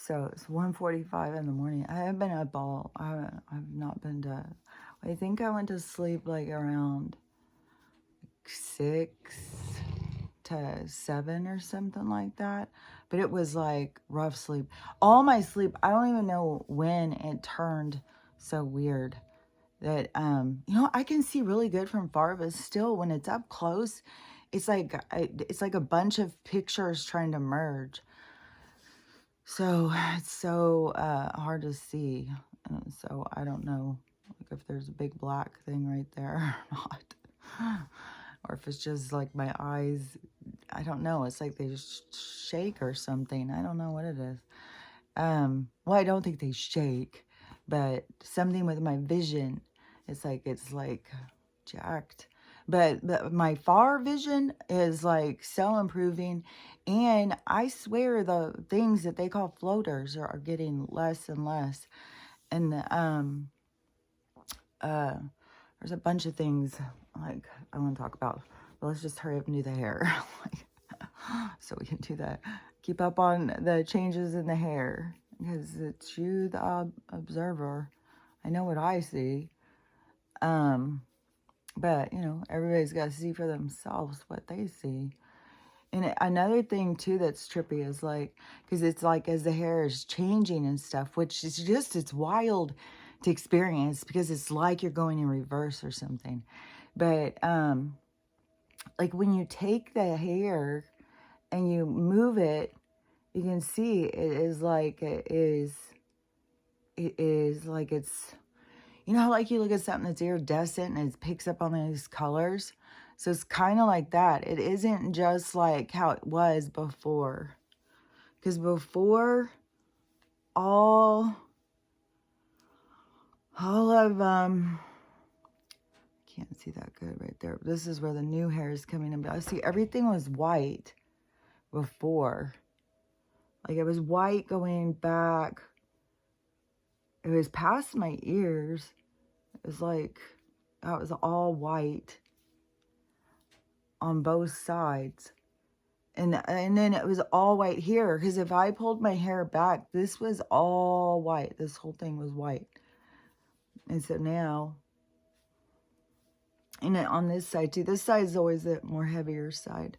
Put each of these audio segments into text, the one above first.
So it's 1:45 in the morning. I haven't been up all. I've not been to. I think I went to sleep like around 6 to 7 or something like that. But it was like rough sleep. All my sleep, I don't even know when it turned so weird that I can see really good from far, but still when it's up close, it's like a bunch of pictures trying to merge. So it's so hard to see. So I don't know if there's a big black thing right there or not. Or if it's just like my eyes. I don't know. It's like they just shake or something. I don't know what it is. Well, I don't think they shake, but something with my vision. It's like jacked. But my far vision is like so improving, and I swear the things that they call floaters are getting less and less. And there's a bunch of things like I want to talk about, but let's just hurry up and do the hair, so we can do that. Keep up on the changes in the hair because it's you, the observer. I know what I see. But, everybody's got to see for themselves what they see. And another thing, too, that's trippy is like, because it's like as the hair is changing and stuff, which is just, it's wild to experience because it's like you're going in reverse or something. But, like when you take the hair and you move it, you can see it is like it's, how like you look at something that's iridescent and it picks up on these colors? So it's kind of like that. It isn't just like how it was before. Because before, all of, can't see that good right there. This is where the new hair is coming in. But I see everything was white before. Like it was white going back. It was past my ears. It was like, that was all white on both sides. And then it was all white here. Because if I pulled my hair back, this was all white. This whole thing was white. And so now, and on this side too, this side is always the more heavier side.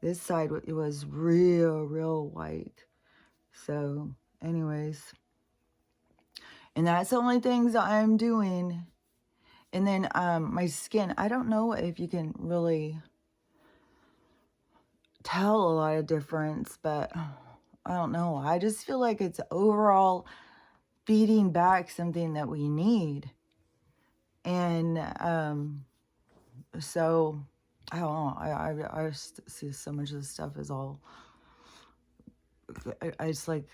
This side, it was real white. So anyways, and that's the only things I'm doing. And then my skin, I don't know if you can really tell a lot of difference, but I don't know. I just feel like it's overall feeding back something that we need. And so I don't know. I just see so much of this stuff is all, I just like,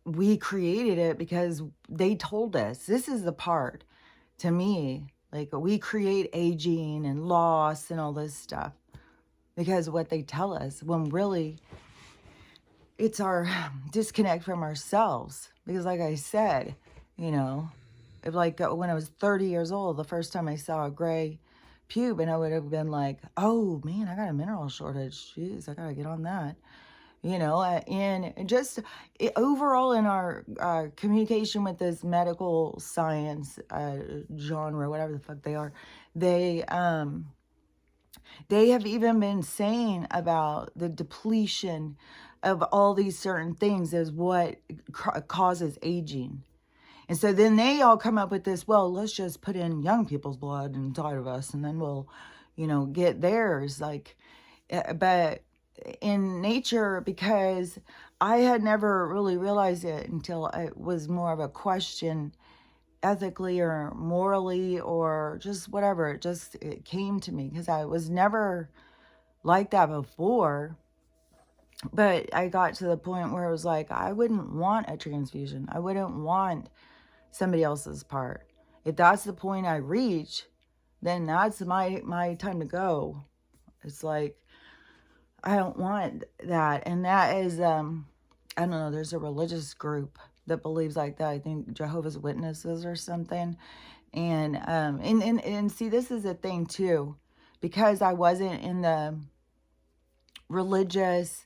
we created it because they told us. This is the part to me, like we create aging and loss and all this stuff because of what they tell us, when really it's our disconnect from ourselves. Because like I said, if like when I was 30 years old, the first time I saw a gray pube, and I would have been like, oh man, I got a mineral shortage. Jeez, I gotta get on that. And just overall in our communication with this medical science genre, whatever the fuck they are, they have even been saying about the depletion of all these certain things as what causes aging. And so then they all come up with this, well, let's just put in young people's blood inside of us and then we'll, get theirs. Like, but in nature, because I had never really realized it until it was more of a question ethically or morally or just whatever. It came to me because I was never like that before. But I got to the point where it was like, I wouldn't want a transfusion. I wouldn't want somebody else's part. If that's the point I reach, then that's my time to go. It's like, I don't want that. And that is, I don't know, there's a religious group that believes like that. I think Jehovah's Witnesses or something. And see, this is a thing too, because I wasn't in the religious,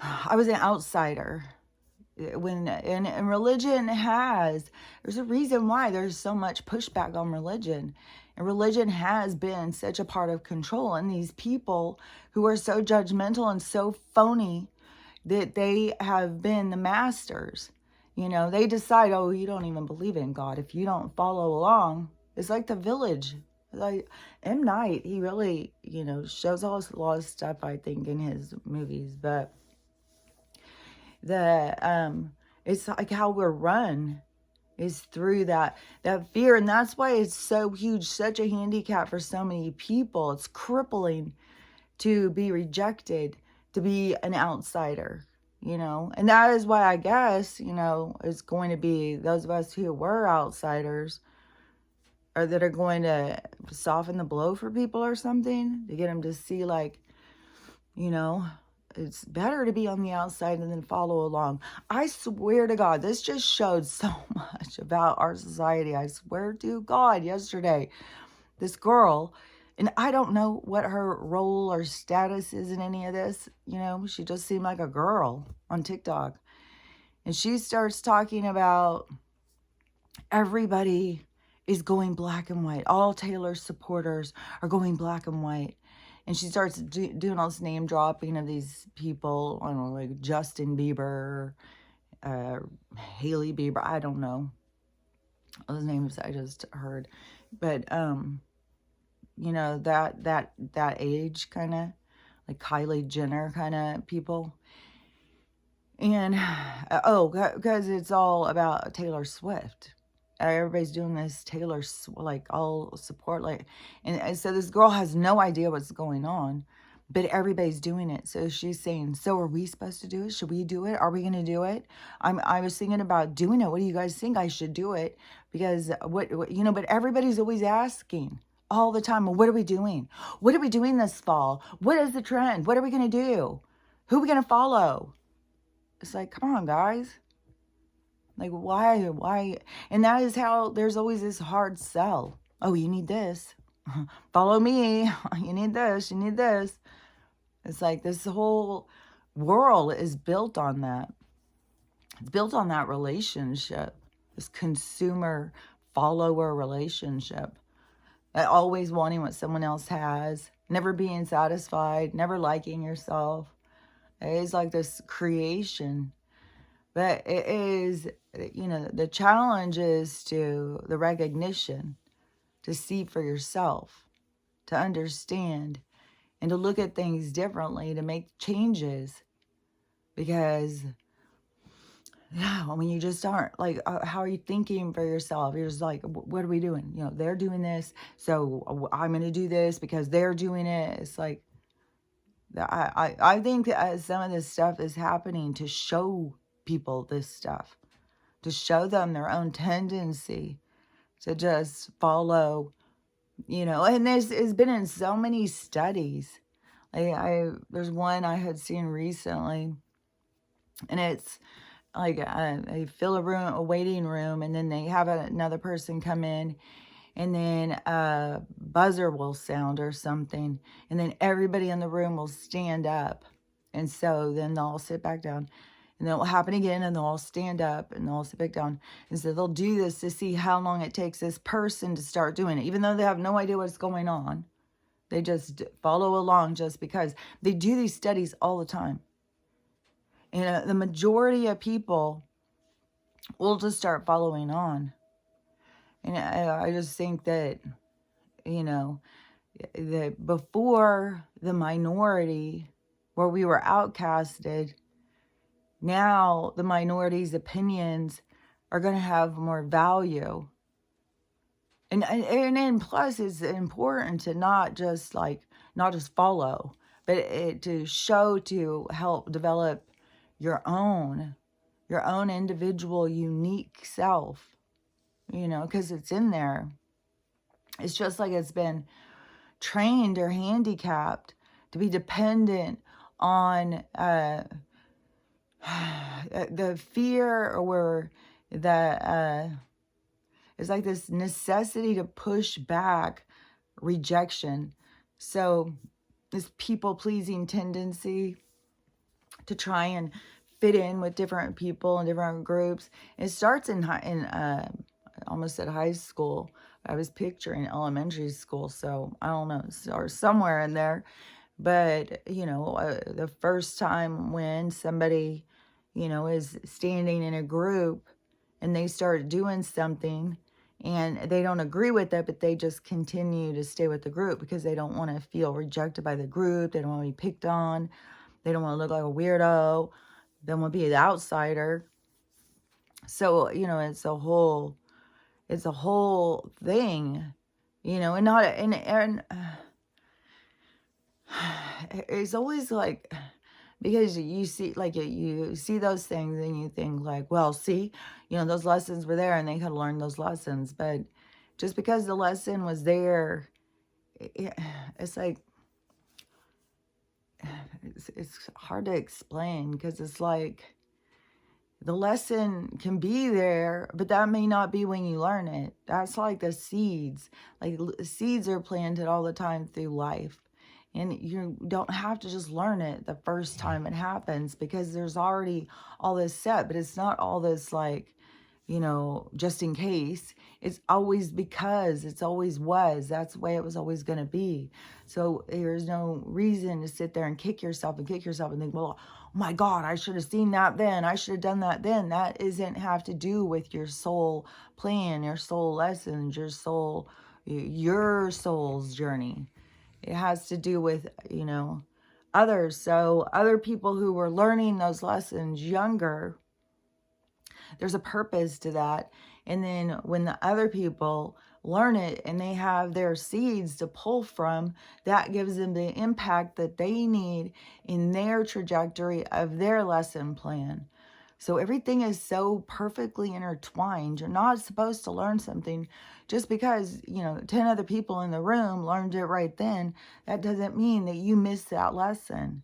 I was an outsider. When and religion there's a reason why there's so much pushback on religion. And religion has been such a part of control. And these people who are so judgmental and so phony, that they have been the masters. They decide, oh, you don't even believe in God if you don't follow along. It's like The Village. Like M. Night, he really, shows a lot of stuff, I think, in his movies. But it's like how we're run is through that fear. And that's why it's so huge, such a handicap for so many people. It's crippling to be rejected, to be an outsider, and that is why I guess, it's going to be those of us who were outsiders or that are going to soften the blow for people or something, to get them to see, like, it's better to be on the outside and then follow along. I swear to God, this just showed so much about our society. I swear to God, yesterday, this girl, and I don't know what her role or status is in any of this. She just seemed like a girl on TikTok. And she starts talking about everybody is going black and white. All Taylor supporters are going black and white. And she starts doing all this name dropping of these people. I don't know, like Justin Bieber, Haley Bieber. I don't know. Those names I just heard. But, that age kind of, like Kylie Jenner kind of people. And, because it's all about Taylor Swift. Everybody's doing this Taylor, like, all support, like, and so this girl has no idea what's going on, but everybody's doing it. So she's saying, so are we supposed to do it? Should we do it? Are we going to do it? I was thinking about doing it. What do you guys think? I should do it? Because what but everybody's always asking all the time, well, what are we doing? What are we doing this fall? What is the trend? What are we going to do? Who are we going to follow? It's like, come on, guys. Like, why? And that is how there's always this hard sell. Oh, you need this. Follow me. You need this. You need this. It's like this whole world is built on that. It's built on that relationship. This consumer follower relationship. Always wanting what someone else has. Never being satisfied. Never liking yourself. It's like this creation. But it is, the challenge is to the recognition, to see for yourself, to understand, and to look at things differently, to make changes. Because, when you just aren't, like, how are you thinking for yourself? You're just like, what are we doing? They're doing this, so I'm going to do this because they're doing it. It's like, I think some of this stuff is happening to show people this stuff, to show them their own tendency to just follow, and this has been in so many studies. There's one I had seen recently, and it's like they fill a waiting room, and then they have another person come in, and then a buzzer will sound or something, and then everybody in the room will stand up, and so then they'll all sit back down. And then it will happen again, and they'll all stand up, and they'll all sit back down. And so they'll do this to see how long it takes this person to start doing it. Even though they have no idea what's going on. They just follow along just because. They do these studies all the time. And the majority of people will just start following on. And I just think that, that before the minority, where we were outcasted, now the minority's opinions are going to have more value. And plus it's important to not just follow, but to show, to help develop your own individual unique self, because it's in there. It's just like it's been trained or handicapped to be dependent on the fear, or the it's like this necessity to push back rejection. So this people-pleasing tendency to try and fit in with different people and different groups. It starts in almost at high school. I was picturing elementary school, so I don't know, or somewhere in there. But, the first time when somebody, is standing in a group and they start doing something and they don't agree with it, but they just continue to stay with the group because they don't want to feel rejected by the group. They don't want to be picked on. They don't want to look like a weirdo. They want to be the outsider. So, it's a whole thing, and not, and it's always like, because you see, like, you see those things and you think like, well, see, those lessons were there and they could have learned those lessons. But just because the lesson was there, it's like, it's hard to explain, because it's like, the lesson can be there, but that may not be when you learn it. That's like the seeds. Like, seeds are planted all the time through life. And you don't have to just learn it the first time it happens, because there's already all this set. But it's not all this like, just in case. It's always because it's always was. That's the way it was always going to be. So there's no reason to sit there and kick yourself and think, well, oh my God, I should have seen that then. I should have done that then. That isn't have to do with your soul plan, your soul lessons, your soul's journey. It has to do with, others. So other people who were learning those lessons younger, there's a purpose to that. And then when the other people learn it and they have their seeds to pull from, that gives them the impact that they need in their trajectory of their lesson plan. So everything is so perfectly intertwined. You're not supposed to learn something just because, 10 other people in the room learned it right then. That doesn't mean that you missed that lesson.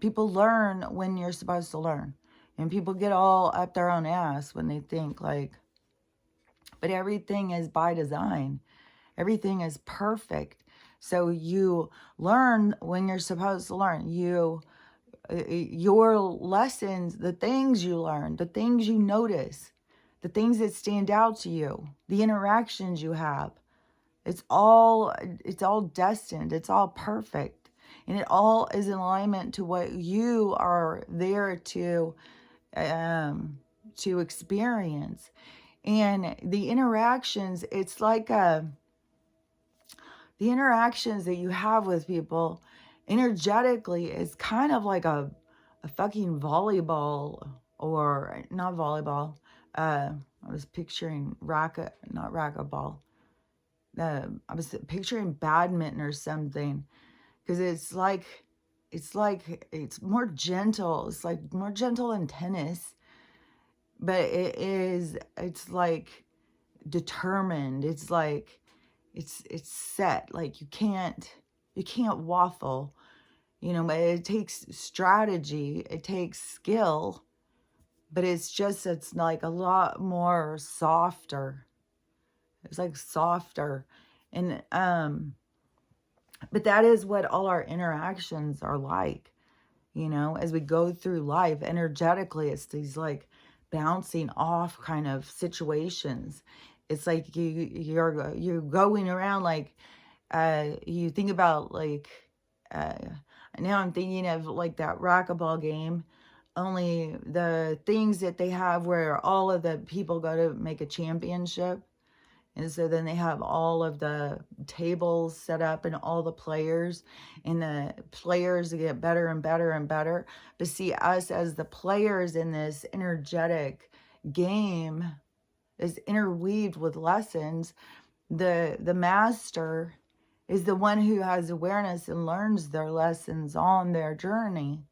People learn when you're supposed to learn. And people get all up their own ass when they think like, but everything is by design. Everything is perfect. So you learn when you're supposed to learn. Your lessons, the things you learn, the things you notice, the things that stand out to you, the interactions you have, it's all destined. It's all perfect. And it all is in alignment to what you are there to experience. And the interactions, it's like the interactions that you have with people energetically is kind of like a fucking volleyball, or not volleyball. I was picturing not racquetball. I was picturing badminton or something, because it's more gentle. It's like more gentle than tennis, but it's like determined. It's like, it's set. Like you can't waffle, but it takes strategy, it takes skill, but it's like a lot more softer. It's like softer. And, but that is what all our interactions are like, as we go through life energetically. It's these like bouncing off kind of situations. It's like you're going around like, you think about like, now I'm thinking of like that racquetball game, only the things that they have where all of the people go to make a championship. And so then they have all of the tables set up and all the players, and the players get better and better and better. But see, us as the players in this energetic game is interweaved with lessons. The master is the one who has awareness and learns their lessons on their journey,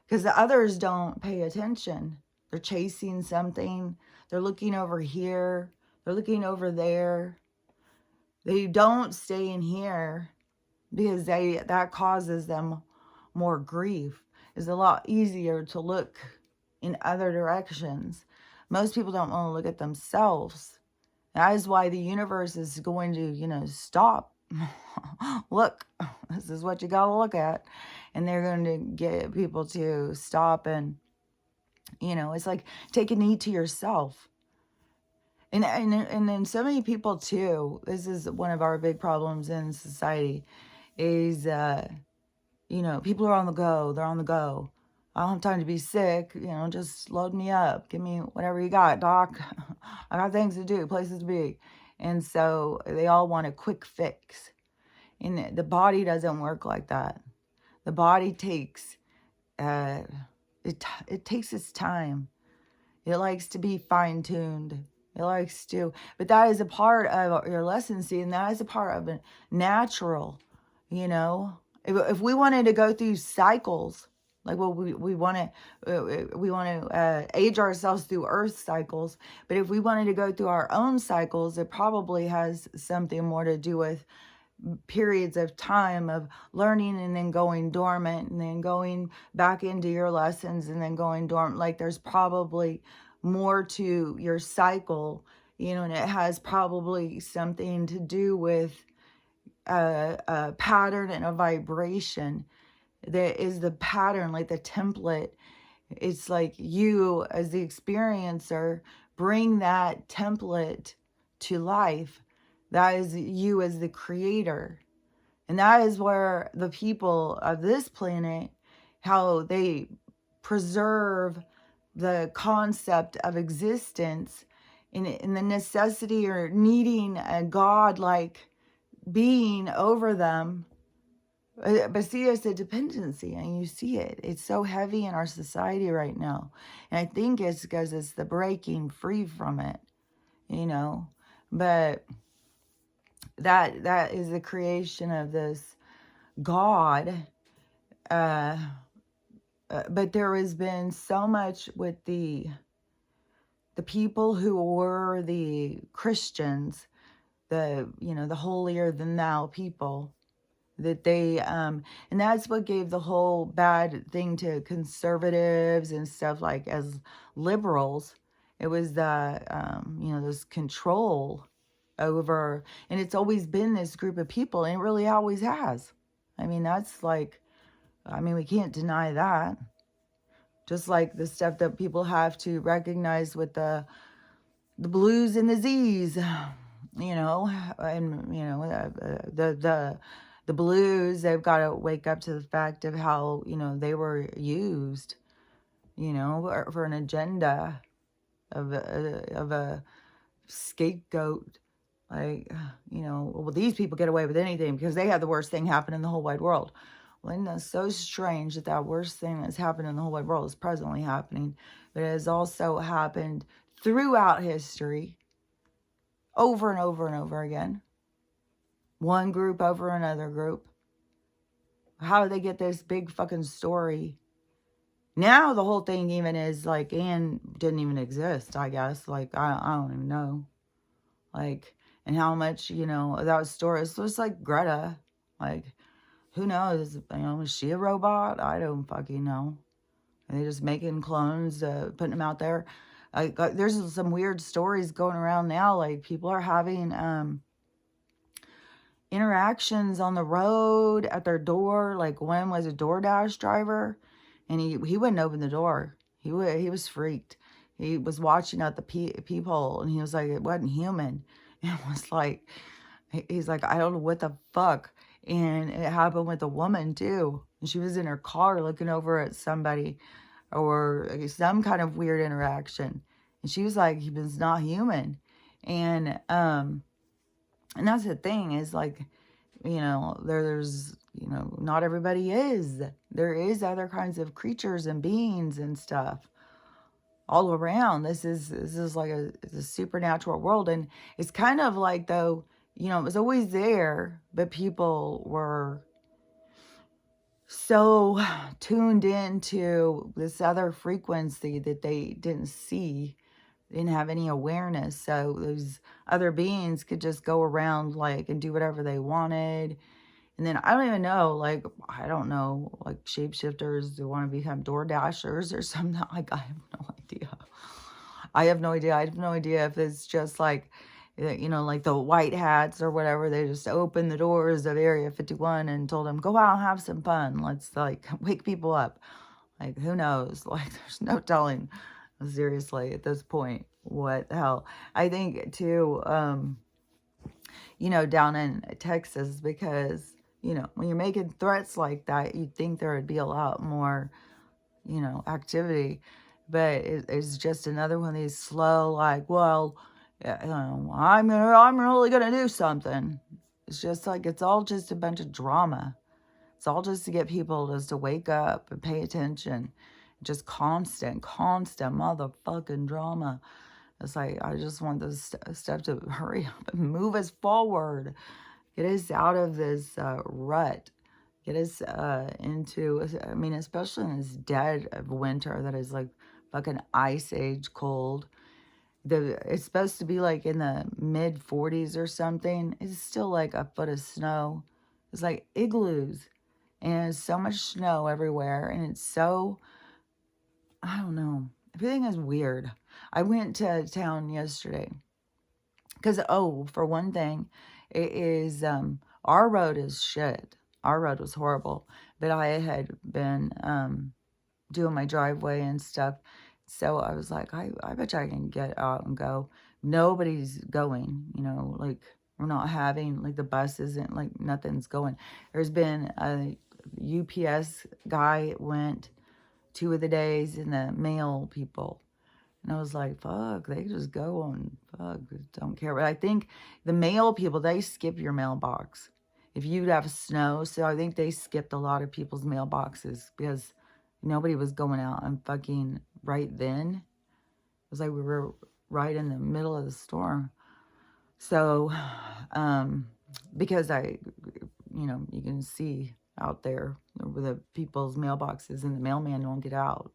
because the others don't pay attention. They're chasing something. They're looking over here. They're looking over there. They don't stay in here because that causes them more grief. It's a lot easier to look in other directions. Most people don't want to look at themselves. That is why the universe is going to, stop. Look, this is what you got to look at. and they're going to get people to stop. And, you know, it's like, take a knee to yourself. And then so many people too, this is one of our big problems in society, is, you know, people are on the go. They're on the go. I don't have time to be sick. You know, just load me up. Give me whatever you got, doc. I got things to do, places to be. And so they all want a quick fix. And the body doesn't work like that. The body takes, it takes its time. It likes to be fine-tuned. It likes to, but that is a part of your lesson, see, and that is a part of a natural, you know. If we wanted to go through cycles, like what we want to age ourselves through Earth cycles, but if we wanted to go through our own cycles, it probably has something more to do with periods of time of learning and then going dormant and then going back into your lessons and then going dormant. Like there's probably more to your cycle, you know, and it has probably something to do with a pattern and a vibration that is the pattern, like the template. It's like you as the experiencer bring that template to life. That is you as the creator. And that is where the people of this planet, how they preserve the concept of existence in the necessity or needing a God-like being over them. But see, it's a dependency, and you see it. It's so heavy in our society right now. And I think it's because it's the breaking free from it, you know. But that is the creation of this God. But there has been so much with the people who were the Christians, the, you know, the holier than thou people, that they, and that's what gave the whole bad thing to conservatives and stuff, like as liberals. It was the, you know, this control over, and it's always been this group of people, and it really always has. I mean, that's like, I mean, we can't deny that. Just like the stuff that people have to recognize with the blues and the Z's, you know, and, you know, the blues, they've got to wake up to the fact of how, you know, they were used, you know, for an agenda of a scapegoat. Like, you know, well, these people get away with anything because they had the worst thing happen in the whole wide world. Well, isn't that so strange that that worst thing that's happened in the whole wide world is presently happening, but it has also happened throughout history, over and over and over again. One group over another group. How do they get this big fucking story? Now the whole thing even is like, Anne didn't even exist, I guess. Like, I don't even know. Like, and how much, you know, that story is just like Greta. Like, who knows? You know, is she a robot? I don't fucking know. Are they just making clones, putting them out there? There's some weird stories going around now. Like, people are having interactions on the road at their door. Like, one was a DoorDash driver, and he wouldn't open the door. He was freaked. He was watching at the peephole, and he was like, it wasn't human. It was like, he's like, I don't know what the fuck. And it happened with a woman too. And she was in her car looking over at somebody, or some kind of weird interaction. And she was like, he was not human. And that's the thing, is like, you know, there's, you know, not everybody is. There is other kinds of creatures and beings and stuff all around. This is like it's a supernatural world. And it's kind of like, though, you know, it was always there, but people were so tuned into this other frequency that they didn't see, didn't have any awareness. So those other beings could just go around, like, and do whatever they wanted. And then I don't even know, like, I don't know, like, shapeshifters who want to become door dashers or something. Like, I have no idea. I have no idea. I have no idea if it's just like, you know, like the white hats or whatever, they just opened the doors of Area 51 and told them, go out and have some fun. Let's like wake people up. Like, who knows? Like, there's no telling, seriously, at this point, what the hell. I think, too, you know, down in Texas, because, you know, when you're making threats like that, you'd think there would be a lot more, you know, activity. But it's just another one of these slow, like, well, yeah, you know, I'm really going to do something. It's just like, it's all just a bunch of drama. It's all just to get people just to wake up and pay attention. Just constant motherfucking drama. It's like, I just want this stuff to hurry up and move us forward. Get us out of this rut. Get us into, I mean, especially in this dead of winter that is like fucking ice age cold. It's supposed to be like in the mid 40s or something. It's still like a foot of snow. It's like igloos. And there's so much snow everywhere. And it's so, I don't know. Everything is weird. I went to town yesterday. Because, oh, for one thing, it is, our road is shit. Our road was horrible. But I had been doing my driveway and stuff. So I was like, I bet you I can get out and go. Nobody's going, you know, like we're not having, like the bus isn't, like nothing's going. There's been a UPS guy went 2 of the days and the mail people. And I was like, fuck, they just go on, fuck, don't care. But I think the mail people, they skip your mailbox. If you have snow, so I think they skipped a lot of people's mailboxes because nobody was going out and fucking right then. It was like we were right in the middle of the storm. So, because you know, you can see out there where the people's mailboxes and the mailman won't get out.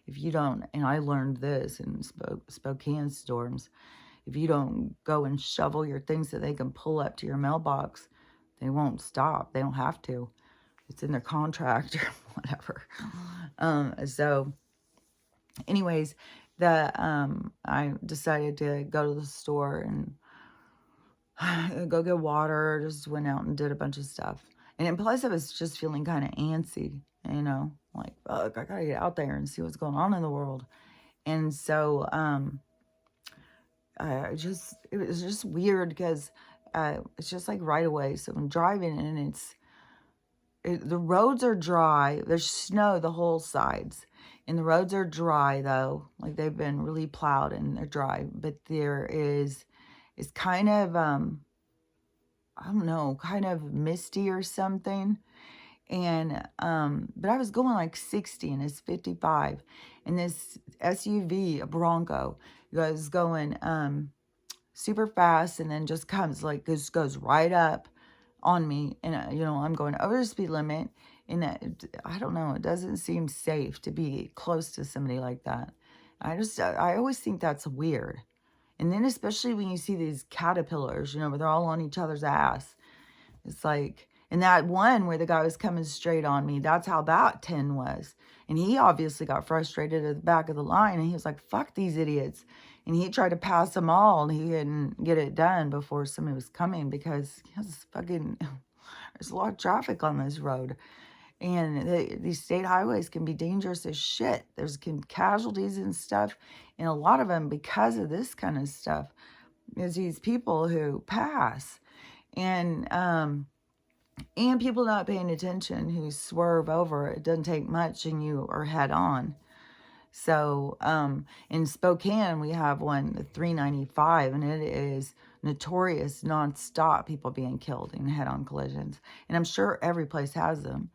If you don't, and I learned this in Spokane storms, if you don't go and shovel your things so they can pull up to your mailbox, they won't stop. They don't have to. It's in their contract or whatever. So anyways, I decided to go to the store and go get water. Just went out and did a bunch of stuff. And plus I was just feeling kind of antsy, you know, like, fuck, I gotta get out there and see what's going on in the world. And so, it was just weird because, it's just like right away. So I'm driving and the roads are dry. There's snow the whole sides. And the roads are dry though. Like they've been really plowed and they're dry. But it's kind of, I don't know, kind of misty or something. And, but I was going like 60 and it's 55. And this SUV, a Bronco, was going, super fast and then just comes like, just goes right up on me. And, you know, I'm going over the speed limit. And I don't know, it doesn't seem safe to be close to somebody like that. I always think that's weird. And then especially when you see these caterpillars, you know, where they're all on each other's ass. It's like, and that one where the guy was coming straight on me, that's how that 10 was. And he obviously got frustrated at the back of the line. And he was like, fuck these idiots. And he tried to pass them all. And he didn't get it done before somebody was coming because there's a lot of traffic on this road. And these state highways can be dangerous as shit. There's casualties and stuff. And a lot of them, because of this kind of stuff, is these people who pass. And people not paying attention who swerve over. It doesn't take much and you are head on. So, in Spokane, we have one, the 395, and it is notorious nonstop people being killed in head-on collisions. And I'm sure every place has them.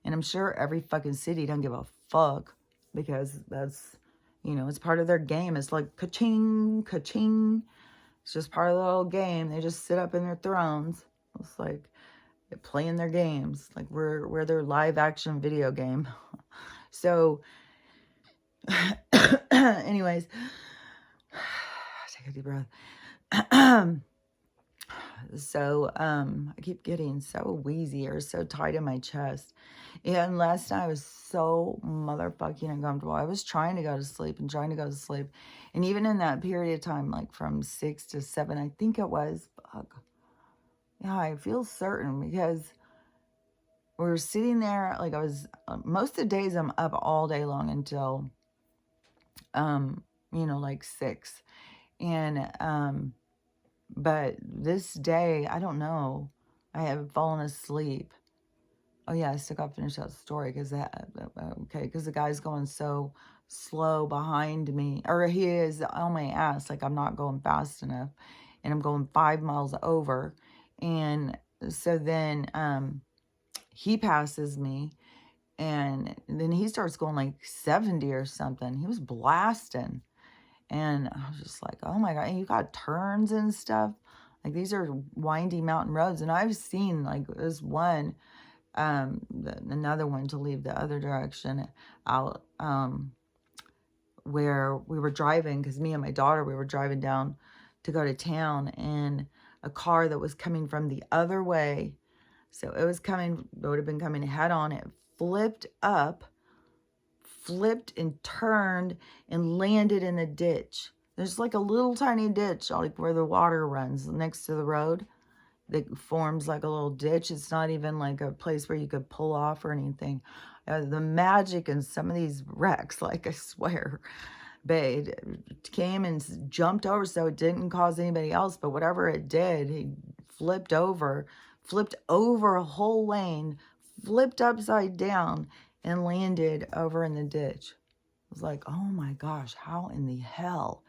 And I'm sure every fucking city don't give a fuck because that's, you know, it's part of their game. It's like ka-ching, ka-ching. It's just part of the little game. They just sit up in their thrones. It's like they're playing their games. Like we're their live action video game. So, anyways, take a deep breath. So, I keep getting so wheezy or so tight in my chest. And last night I was so motherfucking uncomfortable. I was trying to go to sleep and trying to go to sleep. And even in that period of time, like from 6 to 7, I think it was, fuck. Yeah, I feel certain because we were sitting there, like I was, most of the days I'm up all day long until, like 6. And, but this day, I don't know, I have fallen asleep. Oh yeah, I still got to finish that story because because the guy's going so slow behind me, or he is on my ass, like I'm not going fast enough, and I'm going 5 miles over, and so then he passes me, and then he starts going like 70 or something. He was blasting, and I was just like, oh my God, and you got turns and stuff. Like these are windy mountain roads, and I've seen like this one another one to leave the other direction out, where we were driving, because me and my daughter, we were driving down to go to town, and a car that was coming from the other way, so it would have been coming head on, it flipped and turned and landed in the ditch. There's like a little tiny ditch, like where the water runs next to the road, that forms like a little ditch. It's not even like a place where you could pull off or anything. The magic in some of these wrecks, like I swear, babe, came and jumped over so it didn't cause anybody else, but whatever it did, he flipped over a whole lane, flipped upside down, and landed over in the ditch. I was like, oh my gosh, how in the hell?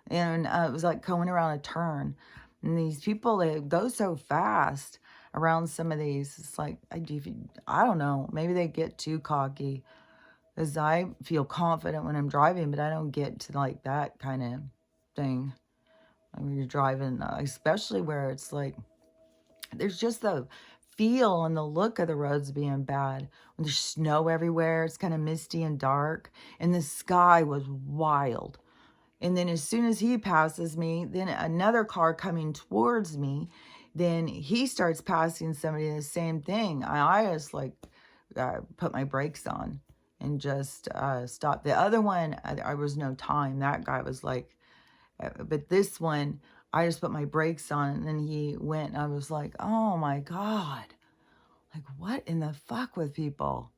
And it was like going around a turn. And these people, they go so fast around some of these. It's like, I don't know. Maybe they get too cocky. Because I feel confident when I'm driving, but I don't get to like that kind of thing. Like when you're driving, especially where it's like, there's just the feel and the look of the roads being bad. When there's snow everywhere, it's kind of misty and dark. And the sky was wild. And then as soon as he passes me, then another car coming towards me, then he starts passing somebody, the same thing. I just like put my brakes on and just stopped. The other one, I was no time. That guy was like, but this one, I just put my brakes on, and then he went, and I was like, oh my God. Like, what in the fuck with people?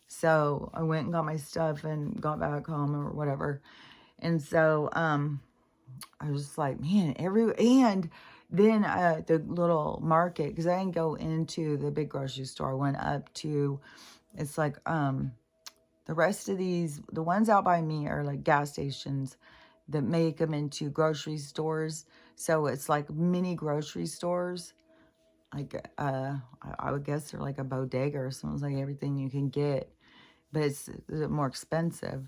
So I went and got my stuff and got back home or whatever. And so I was just like, man, and then the little market, because I didn't go into the big grocery store. I went up to, it's like the rest of these, the ones out by me are like gas stations that make them into grocery stores. So it's like mini grocery stores. Like I would guess they're like a bodega or something, like everything you can get, but it's more expensive.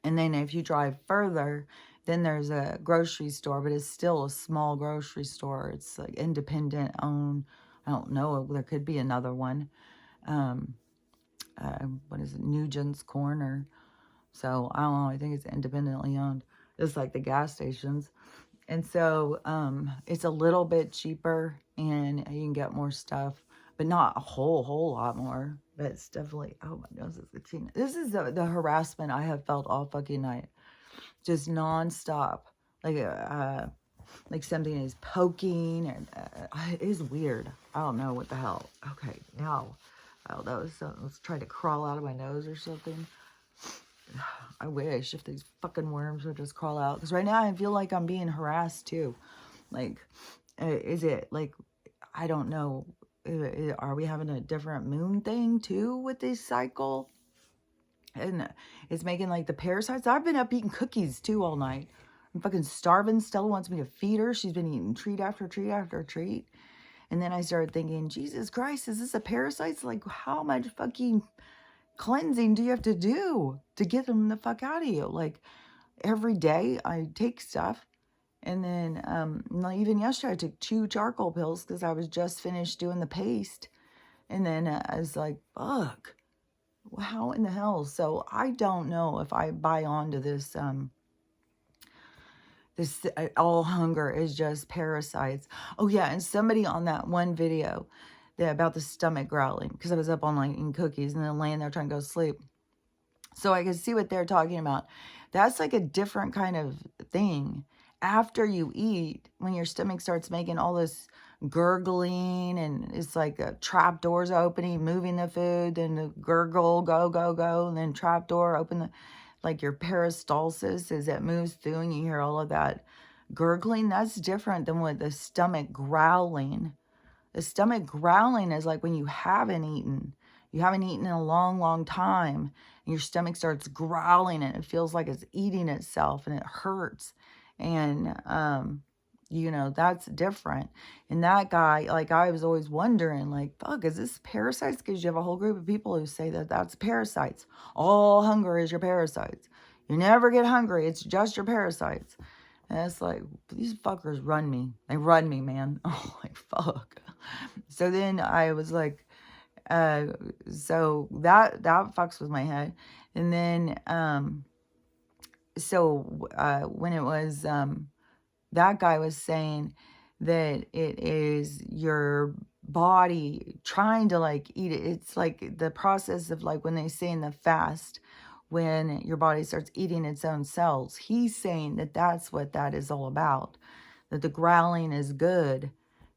And then if you drive further, then there's a grocery store, but it's still a small grocery store. It's like independent owned. I don't know. There could be another one. What is it? Nugent's Corner. So I don't know. I think it's independently owned. It's like the gas stations. And so it's a little bit cheaper and you can get more stuff, but not a whole lot more. But it's definitely, oh my nose is itching. This is the harassment I have felt all fucking night. Just nonstop. Like something is poking, and it is weird. I don't know what the hell. Okay, now, I don't know. So let's try to crawl out of my nose or something. I wish if these fucking worms would just crawl out. Because right now I feel like I'm being harassed too. Like, is it like, I don't know. Are we having a different moon thing too with this cycle? And it's making like the parasites. I've been up eating cookies too all night. I'm fucking starving. Stella wants me to feed her. She's been eating treat after treat after treat. And then I started thinking, Jesus Christ, is this a parasite? Like, how much fucking cleansing do you have to do to get them the fuck out of you? Like, every day I take stuff. And then even yesterday I took 2 charcoal pills because I was just finished doing the paste. And then I was like, fuck. How in the hell? So I don't know if I buy onto this This all hunger is just parasites. Oh yeah, and somebody on that one video about the stomach growling, because I was up all night eating cookies and then laying there trying to go to sleep, so I could see what they're talking about. That's like a different kind of thing. After you eat, when your stomach starts making all this gurgling, and it's like trap doors opening, moving the food, then the gurgle, go, go, go, and then trap door open, like your peristalsis as it moves through, and you hear all of that gurgling. That's different than what the stomach growling. The stomach growling is like when you haven't eaten. You haven't eaten in a long, long time. And your stomach starts growling and it feels like it's eating itself and it hurts. And, you know, that's different. And that guy, like, I was always wondering, like, fuck, is this parasites? Because you have a whole group of people who say that that's parasites. All hunger is your parasites. You never get hungry. It's just your parasites. And it's like, these fuckers run me. They run me, man. Oh, like, fuck. So then I was like, so that fucks with my head. And then, when it was, that guy was saying that it is your body trying to like eat it. It's like the process of like when they say in the fast, when your body starts eating its own cells. He's saying that that's what that is all about, that the growling is good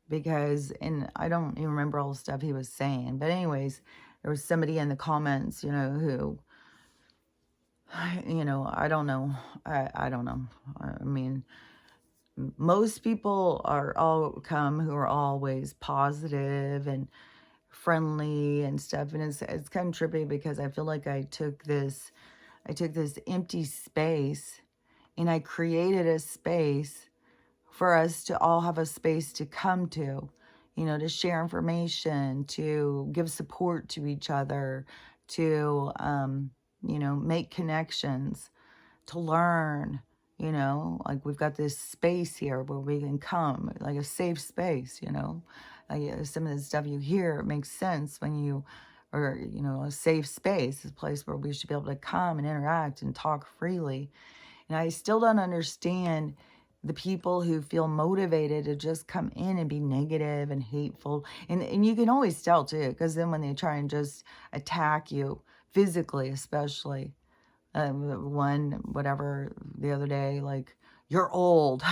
because, and I don't even remember all the stuff he was saying, but anyways, there was somebody in the comments, you know, who, you know, I don't know. I don't know. I mean, most people are who are always positive and friendly and stuff. And it's kind of trippy because I feel like I took this empty space and I created a space for us to all have a space to come to, you know, to share information, to give support to each other, to, you know, make connections, to learn, you know, like we've got this space here where we can come, like a safe space, you know, like some of the stuff you hear, it makes sense when you, or, you know, a safe space, a place where we should be able to come and interact and talk freely. And I still don't understand the people who feel motivated to just come in and be negative and hateful. And you can always tell too, because then when they try and just attack you physically, especially, whatever, the other day, like, you're old.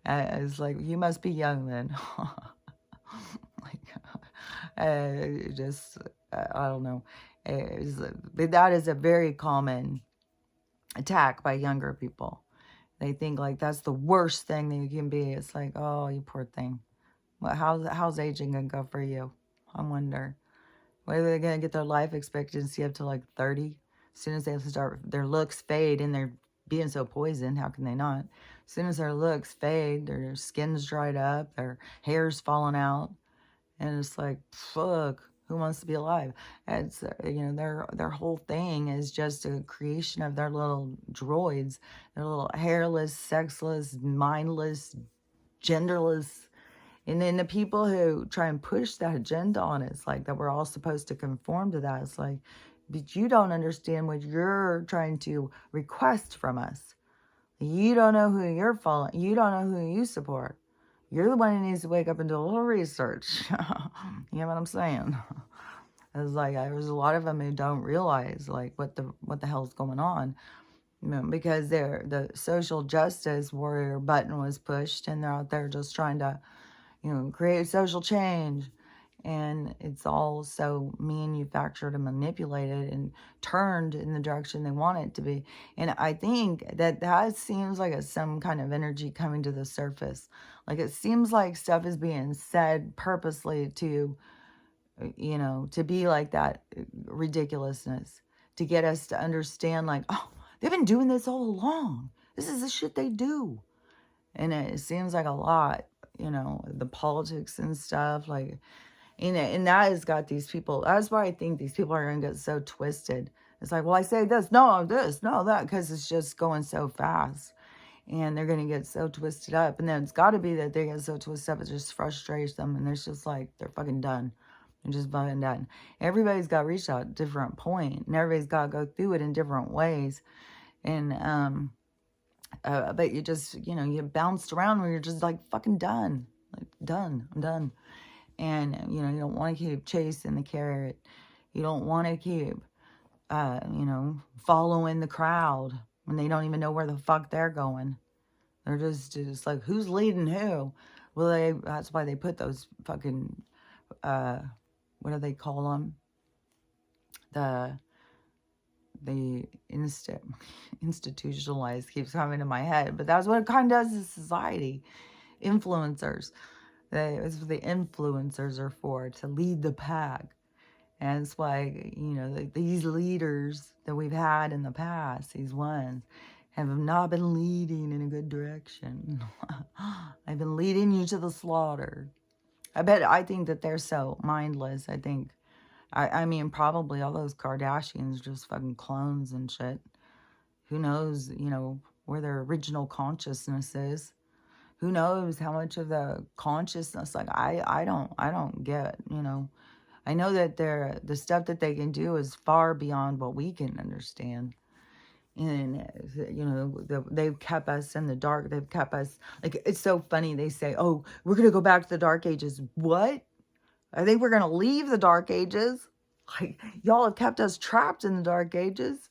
I was like, you must be young then. Like, I don't know. But that is a very common attack by younger people. They think like that's the worst thing that you can be. It's like, oh, you poor thing. Well, how's aging gonna go for you? I wonder. When are they gonna get their life expectancy up to like 30? As soon as they start, their looks fade and they're being so poisoned, how can they not? As soon as their looks fade, their skin's dried up, their hair's falling out, and it's like, fuck, who wants to be alive? It's, you know, their whole thing is just a creation of their little droids, their little hairless, sexless, mindless, genderless. And then the people who try and push that agenda on it's like that we're all supposed to conform to that. It's like, but you don't understand what you're trying to request from us. You don't know who you're following. You don't know who you support. You're the one who needs to wake up and do a little research. You know what I'm saying? It's like there's a lot of them who don't realize like what the hell's going on, you know, because the social justice warrior button was pushed, and they're out there just trying to, you know, create social change, and it's all so manufactured and manipulated and turned in the direction they want it to be. And I think that seems like some kind of energy coming to the surface. Like it seems like stuff is being said purposely to, you know, to be like that ridiculousness, to get us to understand like, oh, they've been doing this all along. This is the shit they do. And it seems like a lot, you know, the politics and stuff, like, and that has got these people, that's why I think these people are going to get so twisted. It's like, well, I say this, no, that, because it's just going so fast. And they're going to get so twisted up. And then it's got to be that they get so twisted up, it just frustrates them. And it's just like, they're fucking done. They're just fucking done. Everybody's got to reach at a different point. And everybody's got to go through it in different ways. And, But you just, you bounced around where you're just like fucking done. Like, done. I'm done. And, you don't want to keep chasing the carrot. You don't want to keep, following the crowd when they don't even know where the fuck they're going. They're just like, who's leading who? Well, that's why they put those fucking, what do they call them? The institutionalized keeps coming to my head, but that's what it kind of does to society. Influencers. That's what the influencers are for, to lead the pack. And it's why, these leaders that we've had in the past, these ones, have not been leading in a good direction. They've been leading you to the slaughter. I think that they're so mindless. I mean, probably all those Kardashians just fucking clones and shit. Who knows, where their original consciousness is. Who knows how much of the consciousness, like, I don't get, I know that the stuff that they can do is far beyond what we can understand. And, they've kept us in the dark. They've kept us, like, it's so funny. They say, oh, we're going to go back to the dark ages. What? I think we're going to leave the dark ages. Like, y'all have kept us trapped in the dark ages.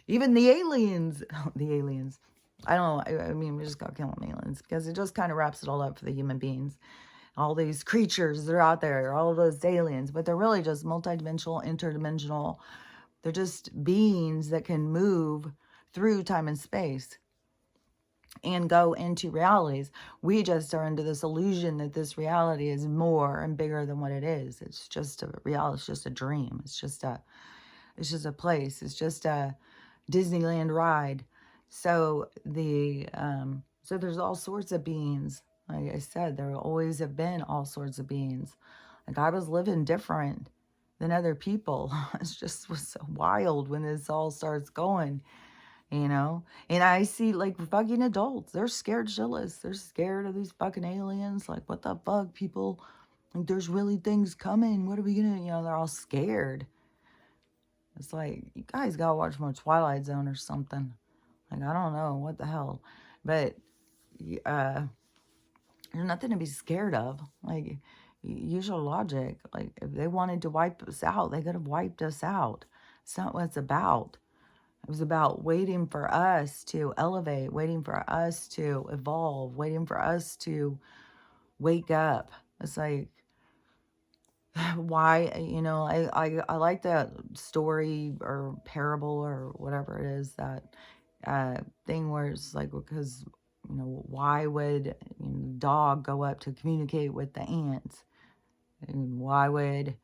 Even the aliens. The aliens. I don't know. I mean, we just got to kill them aliens. Because it just kind of wraps it all up for the human beings. All these creatures that are out there. All of those aliens. But they're really just multidimensional, interdimensional. They're just beings that can move through time and space. And go into realities. We just are under this illusion that this reality is more and bigger than what it is. It's just a reality. It's just a dream. It's just a place. It's just a Disneyland ride. So so there's all sorts of beings. Like I said, there always have been all sorts of beings. Like, I was living different than other people. It just was so wild when this all starts going. And I see, like, fucking adults. They're scared shitless. They're scared of these fucking aliens. Like, what the fuck, people? Like, there's really things coming. What are we gonna, they're all scared. It's like, you guys gotta watch more Twilight Zone or something. Like, I don't know. What the hell? But, there's nothing to be scared of. Like, use your logic. Like, if they wanted to wipe us out, they could have wiped us out. It's not what it's about. It was about waiting for us to elevate, waiting for us to evolve, waiting for us to wake up. It's like, why, I like that story or parable or whatever it is, that thing where it's like, because, why would dog go up to communicate with the ants? And why would,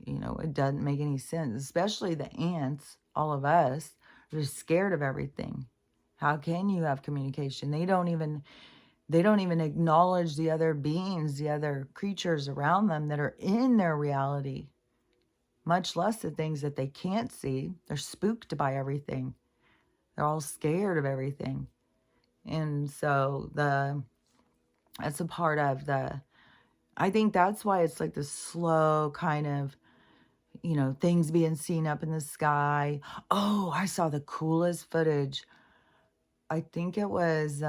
it doesn't make any sense, especially the ants. All of us are scared of everything. How can you have communication? They don't even acknowledge the other beings, the other creatures around them that are in their reality, much less the things that they can't see. They're spooked by everything. They're all scared of everything. And so that's a part of I think that's why it's like the slow kind of, things being seen up in the sky. Oh, I saw the coolest footage. I think it was,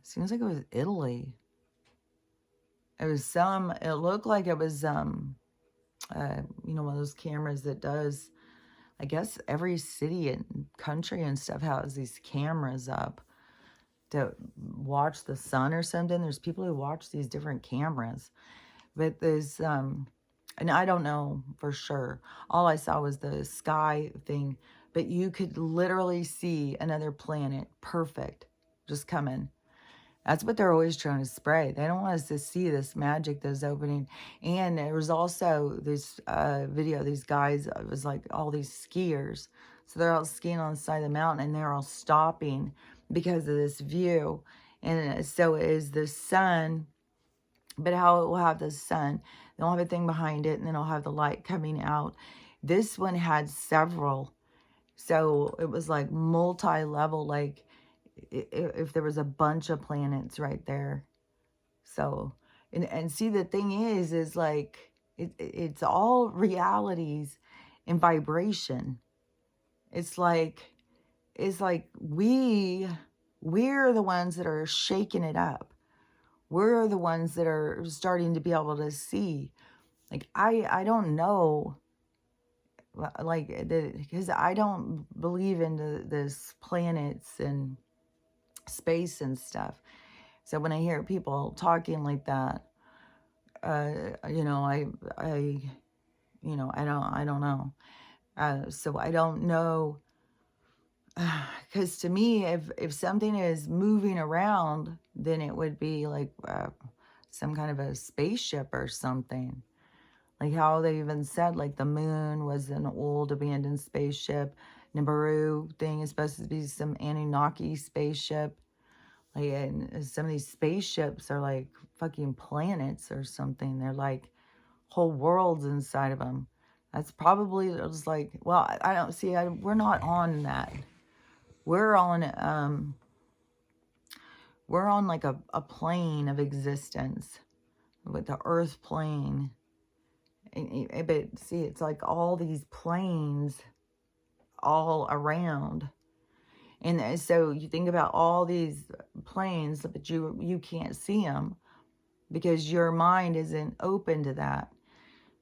seems like it was Italy. It looked like it was, one of those cameras that does, I guess every city and country and stuff has these cameras up to watch the sun or something. There's people who watch these different cameras. But there's, and I don't know for sure. All I saw was the sky thing. But you could literally see another planet, perfect, just coming. That's what they're always trying to spray. They don't want us to see this magic that's opening. And there was also this video, these guys, it was like all these skiers. So they're all skiing on the side of the mountain and they're all stopping because of this view. And so it is the sun, but how it will have the sun. They'll have a thing behind it and then it'll have the light coming out. This one had several. So it was like multi-level, like if there was a bunch of planets right there. So, and see, the thing is like, it's all realities in vibration. It's like, is like we're the ones that are shaking it up. We're the ones that are starting to be able to see. Like, I don't know, like, because I don't believe in this planets and space and stuff. So when I hear people talking like that, you know, I don't know. So I don't know, because to me, if something is moving around, then it would be like some kind of a spaceship or something. Like how they even said, like, the moon was an old abandoned spaceship. Nibiru thing is supposed to be some Anunnaki spaceship. Like, and some of these spaceships are like fucking planets or something. They're like whole worlds inside of them. That's probably just like, well, I don't see. We're not on that. We're on like a plane of existence, with the earth plane. But see, it's like all these planes all around. And so you think about all these planes, but you can't see them because your mind isn't open to that.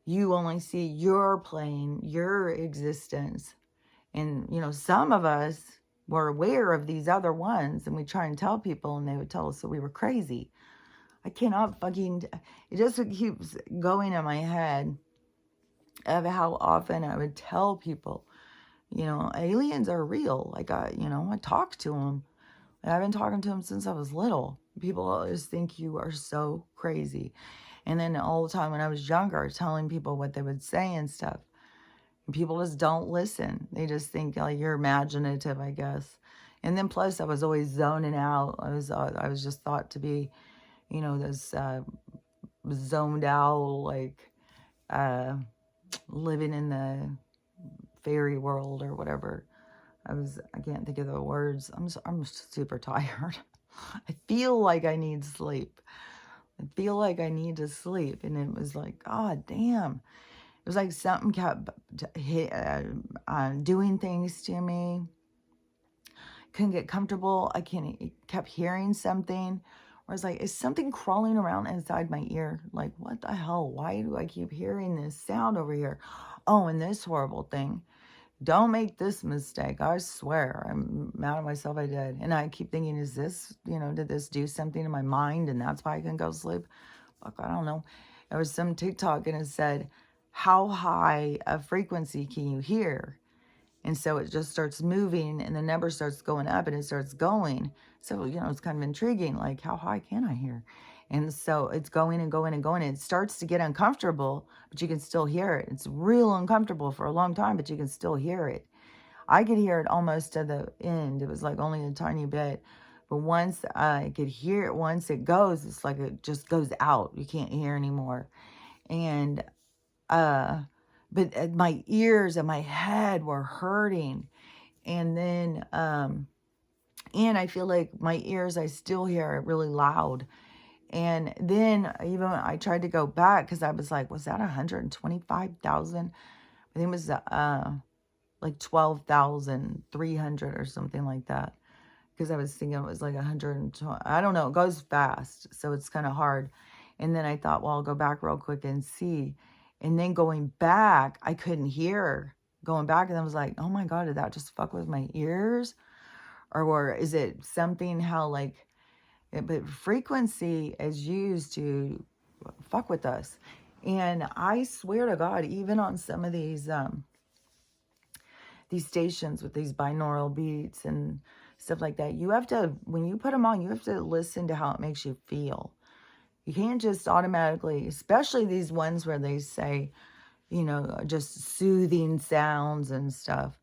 You only see your plane, your existence. And, you know, some of us were aware of these other ones, and we try and tell people, and they would tell us that we were crazy. I cannot fucking, it just keeps going in my head of how often I would tell people, you know, aliens are real. Like, I talk to them. I've been talking to them since I was little. People always think you are so crazy. And then all the time when I was younger, telling people what they would say and stuff. And people just don't listen. They just think, like, you're imaginative, I guess. And then plus I was always zoning out. I was just thought to be, you know, this zoned out, like, living in the fairy world or whatever. I can't think of the words. I'm super tired. I feel like I need sleep. I feel like I need to sleep. And it was like, God damn. It was like something kept doing things to me. Couldn't get comfortable. Kept hearing something. Where I was like, is something crawling around inside my ear? Like, what the hell? Why do I keep hearing this sound over here? Oh, and this horrible thing. Don't make this mistake. I swear. I'm mad at myself I did. And I keep thinking, is this, did this do something to my mind? And that's why I can go sleep? Fuck, I don't know. There was some TikTok and it said, how high a frequency can you hear? And so it just starts moving and the number starts going up and it starts going. So, it's kind of intriguing. Like, how high can I hear? And so it's going and going and going. And it starts to get uncomfortable, but you can still hear it. It's real uncomfortable for a long time, but you can still hear it. I could hear it almost to the end. It was like only a tiny bit. But once I could hear it, once it goes, it's like it just goes out. You can't hear anymore. And, but my ears and my head were hurting. And then, and I feel like my ears, I still hear it really loud. And then even when I tried to go back, because I was like, was that 125,000? I think it was like 12,300 or something like that. Because I was thinking it was like 120. I don't know. It goes fast. So it's kind of hard. And then I thought, well, I'll go back real quick and see. And then going back, I couldn't hear. Going back, and I was like, oh my God, did that just fuck with my ears? Or is it something how, like, but frequency is used to fuck with us. And I swear to God, even on some of these stations with these binaural beats and stuff like that, you have to, when you put them on, you have to listen to how it makes you feel. You can't just automatically, especially these ones where they say, just soothing sounds and stuff.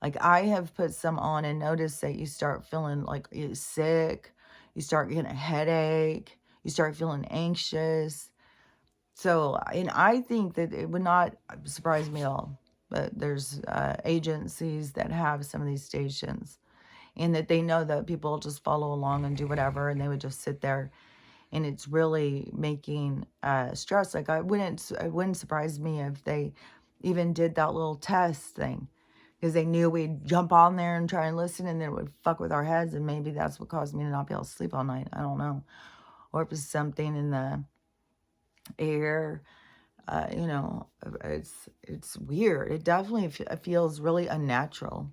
Like, I have put some on and noticed that you start feeling like you're sick. You start getting a headache. You start feeling anxious. So, and I think that it would not surprise me at all. But there's agencies that have some of these stations. And that they know that people just follow along and do whatever. And they would just sit there. And it's really making stress. Like, it wouldn't surprise me if they even did that little test thing. because they knew we'd jump on there and try and listen, and then it would fuck with our heads, and maybe that's what caused me to not be able to sleep all night. I don't know. Or it was something in the air. You know, it's weird. It definitely feels really unnatural,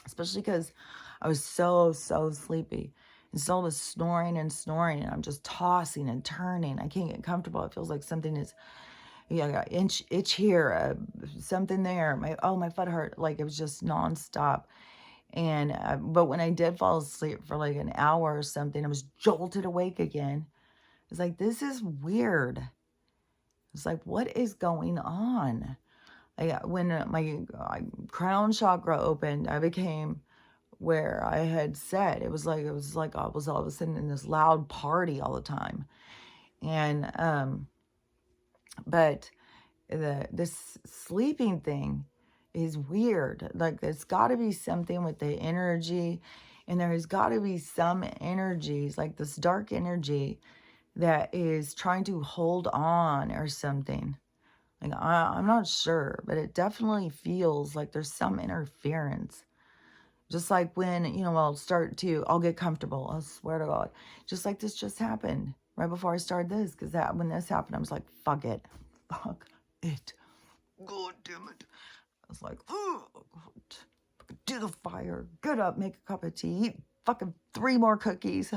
especially because I was so sleepy. And still was snoring and snoring, and I'm just tossing and turning. I can't get comfortable. It feels like something is, yeah, I got itch here, something there. My foot hurt. Like, it was just nonstop. And but when I did fall asleep for like an hour or something, I was jolted awake again. It's like, this is weird. It's like, what is going on? When my crown chakra opened, I became where I had said, it was like I was all of a sudden in this loud party all the time. And but this sleeping thing is weird. Like, it's got to be something with the energy, and there's got to be some energies, like this dark energy, that is trying to hold on or something. Like, I'm not sure, but it definitely feels like there's some interference. Just like when, you know, I'll get comfortable. I swear to God. Just like this just happened right before I started this. Because when this happened, I was like, fuck it. Fuck it. God damn it. I was like, oh, do the fire. Get up, make a cup of tea. Eat fucking 3 more cookies.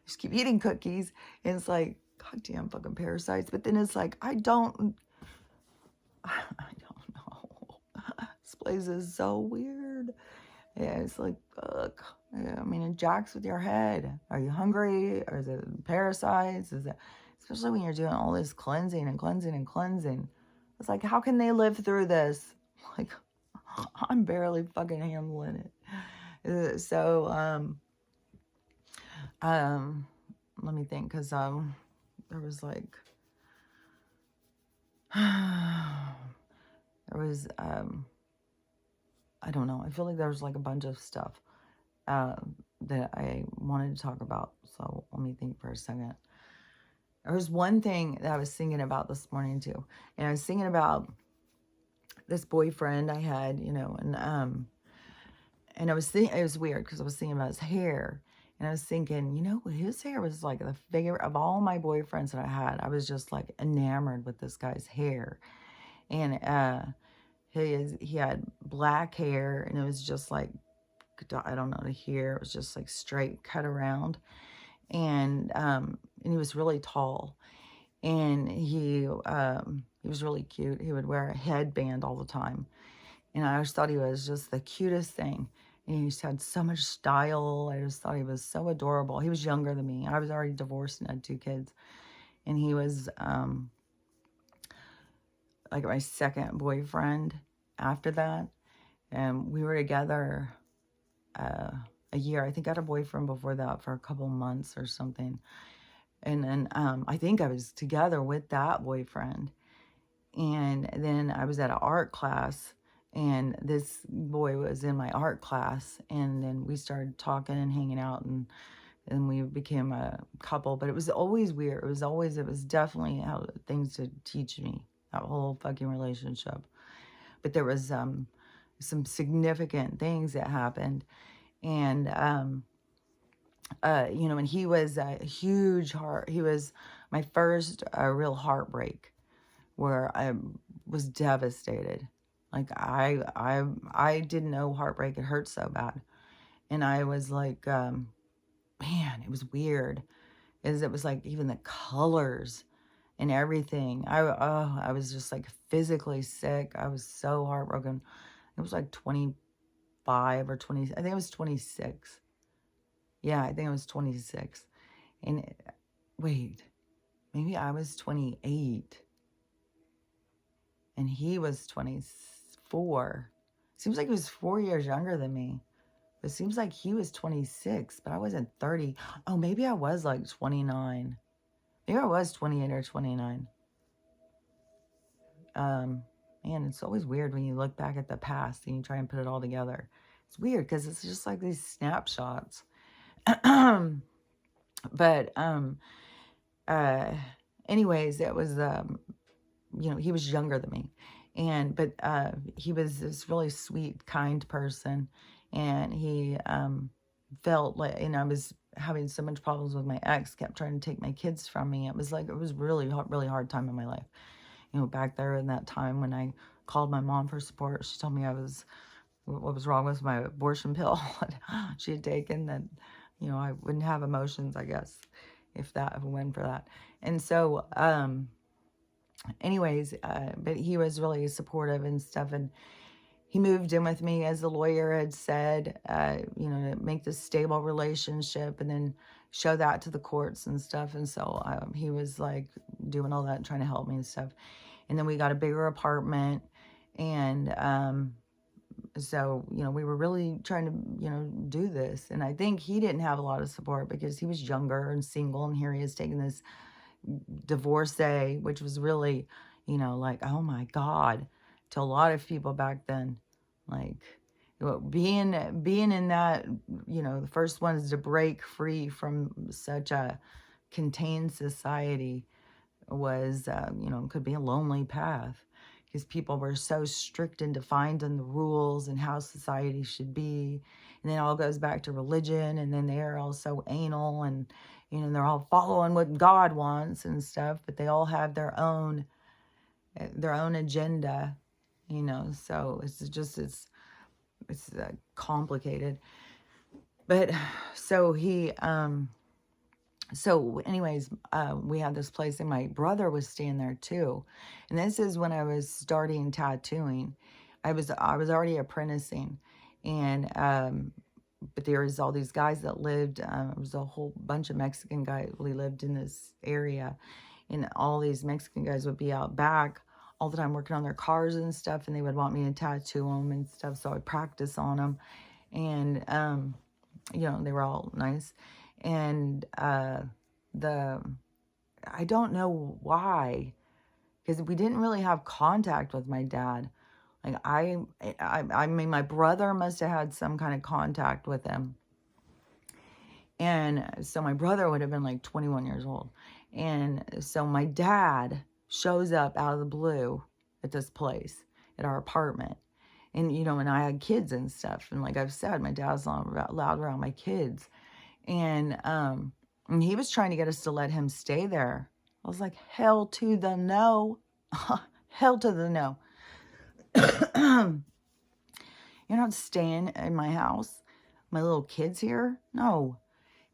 Just keep eating cookies. And it's like, goddamn fucking parasites. But then it's like, I don't know. This place is so weird. Yeah, it's like, fuck. Yeah, I mean, it jacks with your head. Are you hungry? Or is it parasites? Is it, especially when you're doing all this cleansing and cleansing and cleansing. It's like, how can they live through this? Like, I'm barely fucking handling it. So, let me think, because there was like, there was I don't know. I feel like there was like a bunch of stuff that I wanted to talk about. So let me think for a second. There was one thing that I was thinking about this morning too. And I was thinking about this boyfriend I had, you know, and I was thinking, it was weird because I was thinking about his hair. And I was thinking, you know, his hair was like the favorite of all my boyfriends that I had. I was just like enamored with this guy's hair. And he had black hair, and it was just like, I don't know, the hair, it was just like straight cut around. And he was really tall, and he was really cute. He would wear a headband all the time, and I just thought he was just the cutest thing. And he just had so much style. I just thought he was so adorable. He was younger than me. I was already divorced and had 2 kids, and he was like my second boyfriend after that. And we were together a year. I think I had a boyfriend before that for a couple months or something. And then I think I was together with that boyfriend. And then I was at an art class, and this boy was in my art class. And then we started talking and hanging out, and we became a couple. But it was always weird. It was definitely how things to teach me, that whole fucking relationship. But there was some significant things that happened. And, you know, and he was a huge he was my first real heartbreak, where I was devastated. Like, I didn't know heartbreak could hurt so bad. And I was like, man, it was weird. It was like even the colors and everything. I was just like physically sick. I was so heartbroken. It was like 25 or 20. I think it was 26. Yeah, I think it was 26. And wait, maybe I was 28. And he was 24. Seems like he was 4 years younger than me. It seems like he was 26, but I wasn't 30. Oh, maybe I was like 29. Maybe I was 28 or 29. Man, it's always weird when you look back at the past and you try and put it all together. It's weird because it's just like these snapshots. But anyways, it was you know, he was younger than me. But he was this really sweet, kind person. And he felt like, I was having so much problems with my ex, kept trying to take my kids from me. It was really hard time in my life. Back there in that time when I called my mom for support, she told me what was wrong with my abortion pill she had taken, that, I wouldn't have emotions, I guess, if it went for that. And so, anyways, but he was really supportive and stuff. And he moved in with me, as the lawyer had said, to make this stable relationship and then show that to the courts and stuff. And so he was like doing all that and trying to help me and stuff. And then we got a bigger apartment. And so, we were really trying to, do this. And I think he didn't have a lot of support because he was younger and single. And here he is taking this divorcee, which was really, like, oh my God, to a lot of people back then, like, being in that, the first ones to break free from such a contained society was, could be a lonely path, because people were so strict and defined in the rules and how society should be. And then it all goes back to religion, and then they're all so anal, and they're all following what God wants and stuff, but they all have their own agenda, so it's complicated. But so anyways, we had this place, and my brother was staying there too. And this is when I was starting tattooing. I was already apprenticing, and but there was all these guys that lived. It was a whole bunch of Mexican guys. We lived in this area, and all these Mexican guys would be out back all the time working on their cars and stuff, and they would want me to tattoo them and stuff. So I'd practice on them, and they were all nice. And I don't know why, because we didn't really have contact with my dad. Like, I mean, my brother must have had some kind of contact with him. And so my brother would have been like 21 years old. And so my dad shows up out of the blue at this place, at our apartment. And, and I had kids and stuff. And like I've said, my dad's not allowed around my kids. And he was trying to get us to let him stay there. I was like, hell to the no. Hell to the no. You're not staying in my house. My little kids here? No.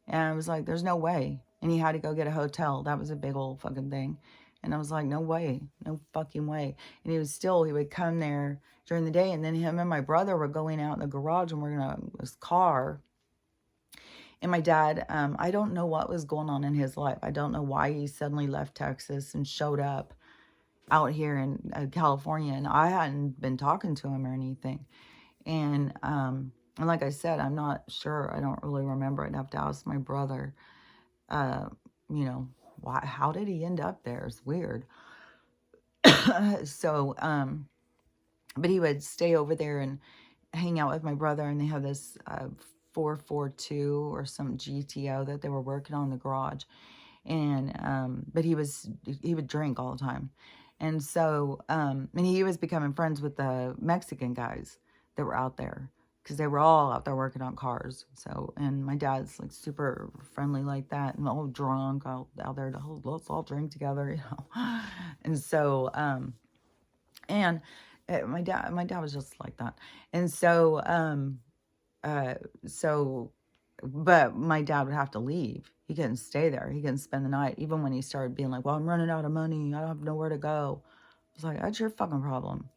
And I was like, there's no way. And he had to go get a hotel. That was a big old fucking thing. And I was like, no way. No fucking way. And he would come there during the day. And then him and my brother were going out in the garage and working on his car. And my dad, I don't know what was going on in his life. I don't know why he suddenly left Texas and showed up out here in California. And I hadn't been talking to him or anything. And like I said, I'm not sure. I don't really remember. I'd have to ask my brother, why, how did he end up there? It's weird. So, but he would stay over there and hang out with my brother. And they have this 442 or some GTO that they were working on in the garage. And, but he would drink all the time. And so, and he was becoming friends with the Mexican guys that were out there, because they were all out there working on cars. So, and my dad's like super friendly like that, and all drunk out there to, let's all drink together, And so, and my dad was just like that. And so, but my dad would have to leave. He couldn't stay there. He couldn't spend the night. Even when he started being like, well, I'm running out of money. I don't have nowhere to go. I was like, that's your fucking problem.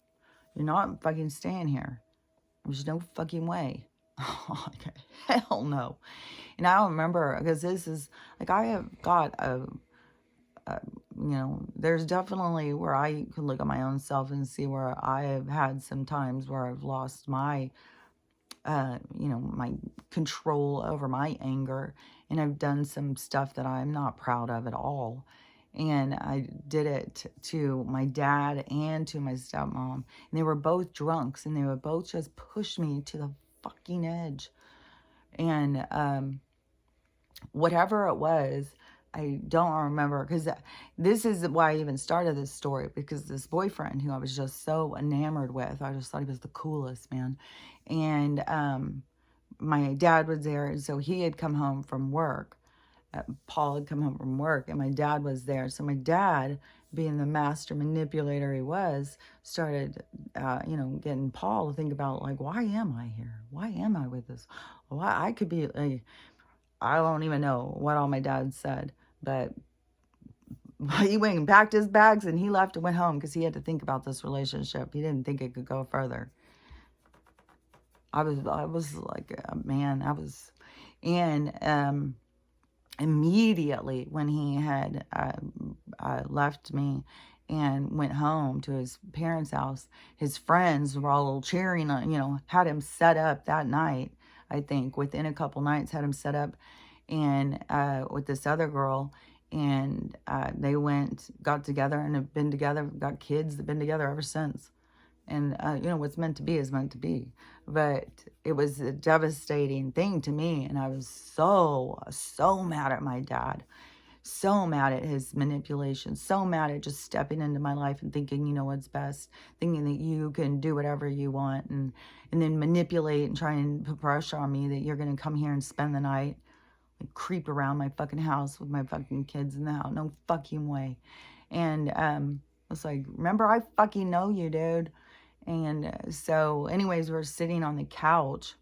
You're not fucking staying here. There's no fucking way. Hell no. And I don't remember, because this is, like, I have got there's definitely where I can look at my own self and see where I have had some times where I've lost my my control over my anger, and I've done some stuff that I'm not proud of at all. And I did it to my dad and to my stepmom, and they were both drunks, and they would both just push me to the fucking edge. And whatever it was, I don't remember, because this is why I even started this story, because this boyfriend who I was just so enamored with, I just thought he was the coolest, man. And my dad was there, and so he had come home from work. Paul had come home from work, and my dad was there. So my dad, being the master manipulator he was, started, getting Paul to think about, like, why am I here? Why am I with this? Why I could be, like, I don't even know what all my dad said, but he went and packed his bags and he left and went home because he had to think about this relationship. He didn't think it could go further. I was like, man, and immediately when he had left me and went home to his parents' house, his friends were all cheering on, had him set up that night. I think within a couple nights had him set up, and with this other girl, and they got together and have been together, got kids, they've been together ever since. And, what's meant to be is meant to be. But it was a devastating thing to me. And I was so mad at my dad. So mad at his manipulation. So mad at just stepping into my life and thinking, you know what's best. Thinking that you can do whatever you want. And then manipulate and try and put pressure on me that you're going to come here and spend the night. Like, creep around my fucking house with my fucking kids in the house. No fucking way. And I was like, remember, I fucking know you, dude. And so anyways, we're sitting on the couch,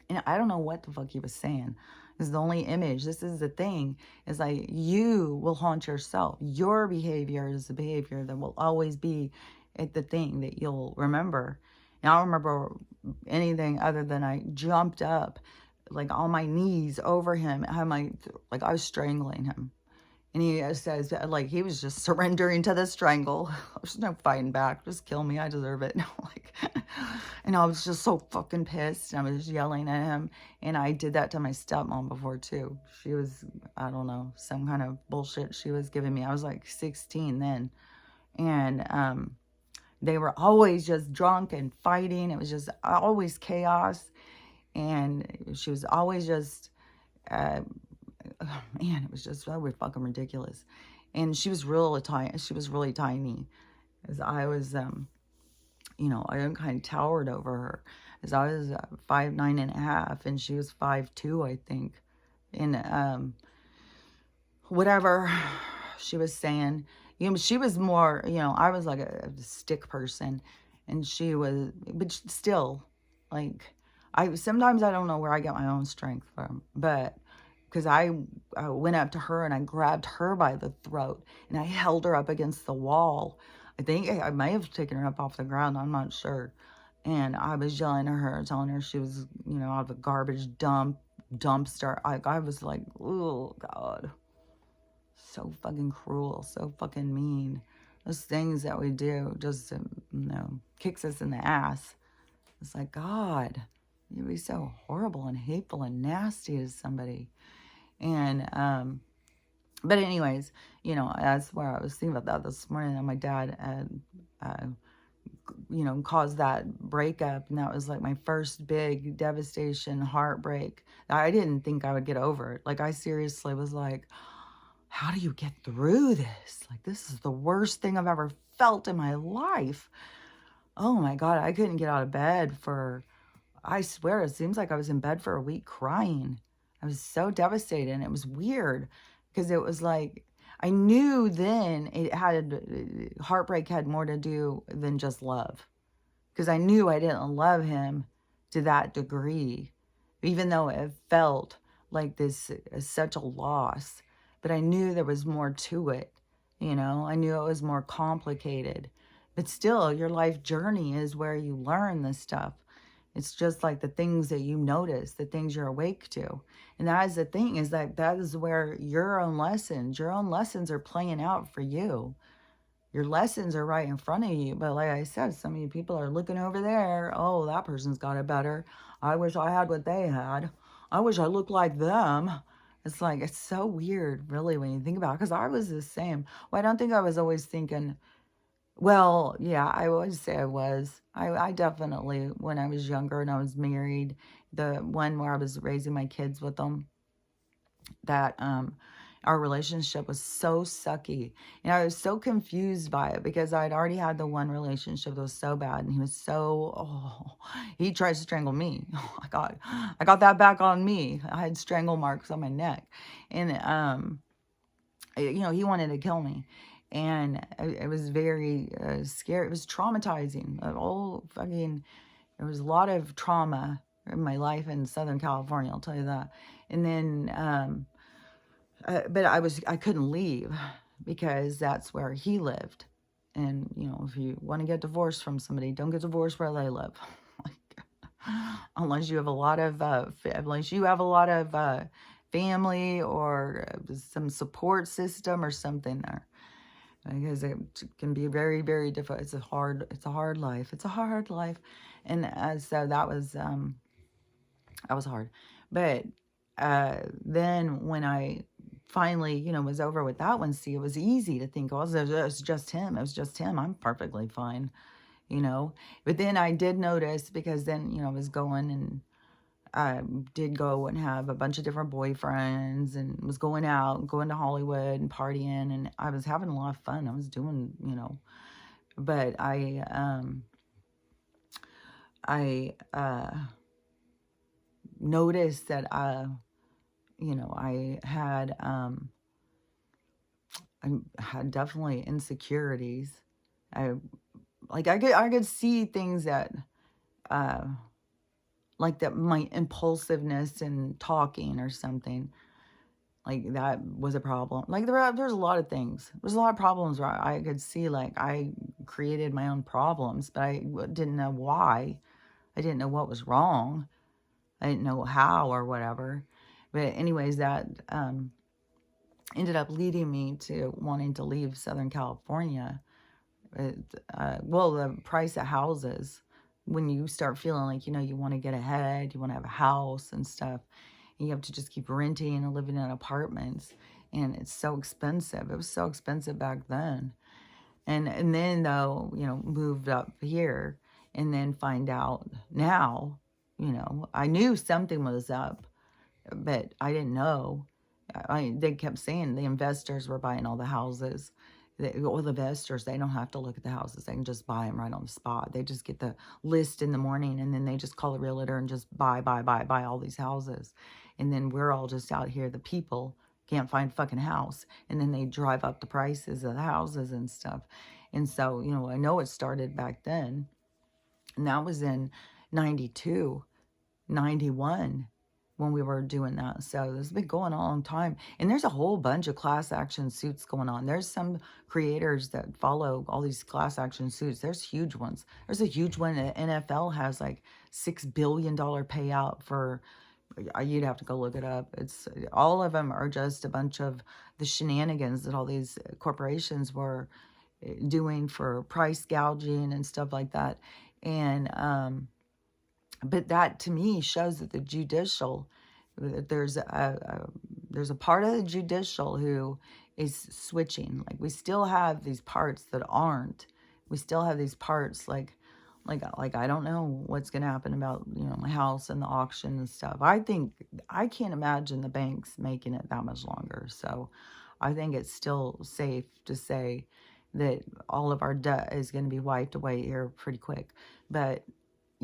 and I don't know what the fuck he was saying. This is the only image. This is the thing. Is like, you will haunt yourself. Your behavior is the behavior that will always be the thing that you'll remember. And I don't remember anything other than I jumped up, like, on my knees over him. I was strangling him. And he says, like, he was just surrendering to the strangle. There's no fighting back. Just kill me. I deserve it. And I was just so fucking pissed. And I was yelling at him. And I did that to my stepmom before, too. She was, I don't know, some kind of bullshit she was giving me. I was like 16 then. And they were always just drunk and fighting. It was just always chaos. And she was always just... oh, man, it was just so fucking ridiculous. And she was really tiny. As I was, I kind of towered over her. As I was 5'9.5", and she was 5'2", I think. And whatever she was saying, she was more, I was like a stick person, and she was, but still, like, sometimes I don't know where I get my own strength from, but because I went up to her and I grabbed her by the throat and I held her up against the wall. I think I might have taken her up off the ground. I'm not sure. And I was yelling at her, telling her she was, out of a garbage dumpster. I was like, oh, God. So fucking cruel. So fucking mean. Those things that we do just, kicks us in the ass. It's like, God, you'd be so horrible and hateful and nasty to somebody. And, but anyways, that's where I was thinking about that this morning, that my dad had, caused that breakup. And that was like my first big devastation, heartbreak. I didn't think I would get over it. Like, I seriously was like, how do you get through this? Like, this is the worst thing I've ever felt in my life. Oh my God, I couldn't get out of bed I swear, it seems like I was in bed for a week crying. I was so devastated, and it was weird because it was like, I knew then heartbreak had more to do than just love, because I knew I didn't love him to that degree, even though it felt like this such a loss, but I knew there was more to it. I knew it was more complicated, but still, your life journey is where you learn this stuff. It's just like the things that you notice, the things you're awake to. And that is the thing, is that is where your own lessons are playing out for you. Your lessons are right in front of you. But like I said, so many people are looking over there. Oh, that person's got it better. I wish I had what they had. I wish I looked like them. It's like, it's so weird, really, when you think about it. Because I was the same. Well, I don't think I was always thinking... Well, yeah, I would say I was. I definitely, when I was younger and I was married, the one where I was raising my kids with them, that Our relationship was so sucky. And I was so confused by it because I'd already had the one relationship that was so bad. And he was so, he tried to strangle me. Oh, I got that back on me. I had strangle marks on my neck. And, he wanted to kill me. And it was very scary. It was traumatizing. There was a lot of trauma in my life in Southern California, I'll tell you that. And then, but I couldn't leave because that's where he lived. And, if you want to get divorced from somebody, don't get divorced where they live. Unless you have a lot of, family or some support system or something there. Because it can be very, very difficult. It's a hard life. It's a hard life. And so that was hard. But then when I finally, was over with that one, see, it was easy to think, oh, it was just him. It was just him. I'm perfectly fine, But then I did notice, because then, I was going and I did go and have a bunch of different boyfriends and was going out, going to Hollywood and partying, and I was having a lot of fun. I was doing, but I noticed that, I had definitely insecurities. I could see things that, like that my impulsiveness and talking or something, like that was a problem. Like there's a lot of things. There's a lot of problems where I could see, like, I created my own problems, but I didn't know why. I didn't know what was wrong. I didn't know how or whatever. But anyways, that ended up leading me to wanting to leave Southern California. The price of houses, when you start feeling like, you want to get ahead, you want to have a house and stuff, and you have to just keep renting and living in apartments, and it's so expensive. It was so expensive back then. And then, though, moved up here, and then find out now, I knew something was up, but I didn't know. They kept saying the investors were buying all the houses. The investors, they don't have to look at the houses. They can just buy them right on the spot. They just get the list in the morning, and then they just call a realtor and just buy all these houses. And then we're all just out here, the people can't find a fucking house. And then they drive up the prices of the houses and stuff. And so, I know it started back then. And that was in 92, 91. When we were doing that. So this has been going on a long time. And there's a whole bunch of class action suits going on. There's some creators that follow all these class action suits. There's huge ones. There's a huge one. The NFL has like $6 billion payout for, you'd have to go look it up. It's all of them are just a bunch of the shenanigans that all these corporations were doing for price gouging and stuff like that. And, but that, to me, shows that the judicial, there's a part of the judicial who is switching. Like, we still have these parts that aren't. We still have these parts like I don't know what's going to happen about, my house and the auction and stuff. I can't imagine the banks making it that much longer. So I think it's still safe to say that all of our debt is going to be wiped away here pretty quick. But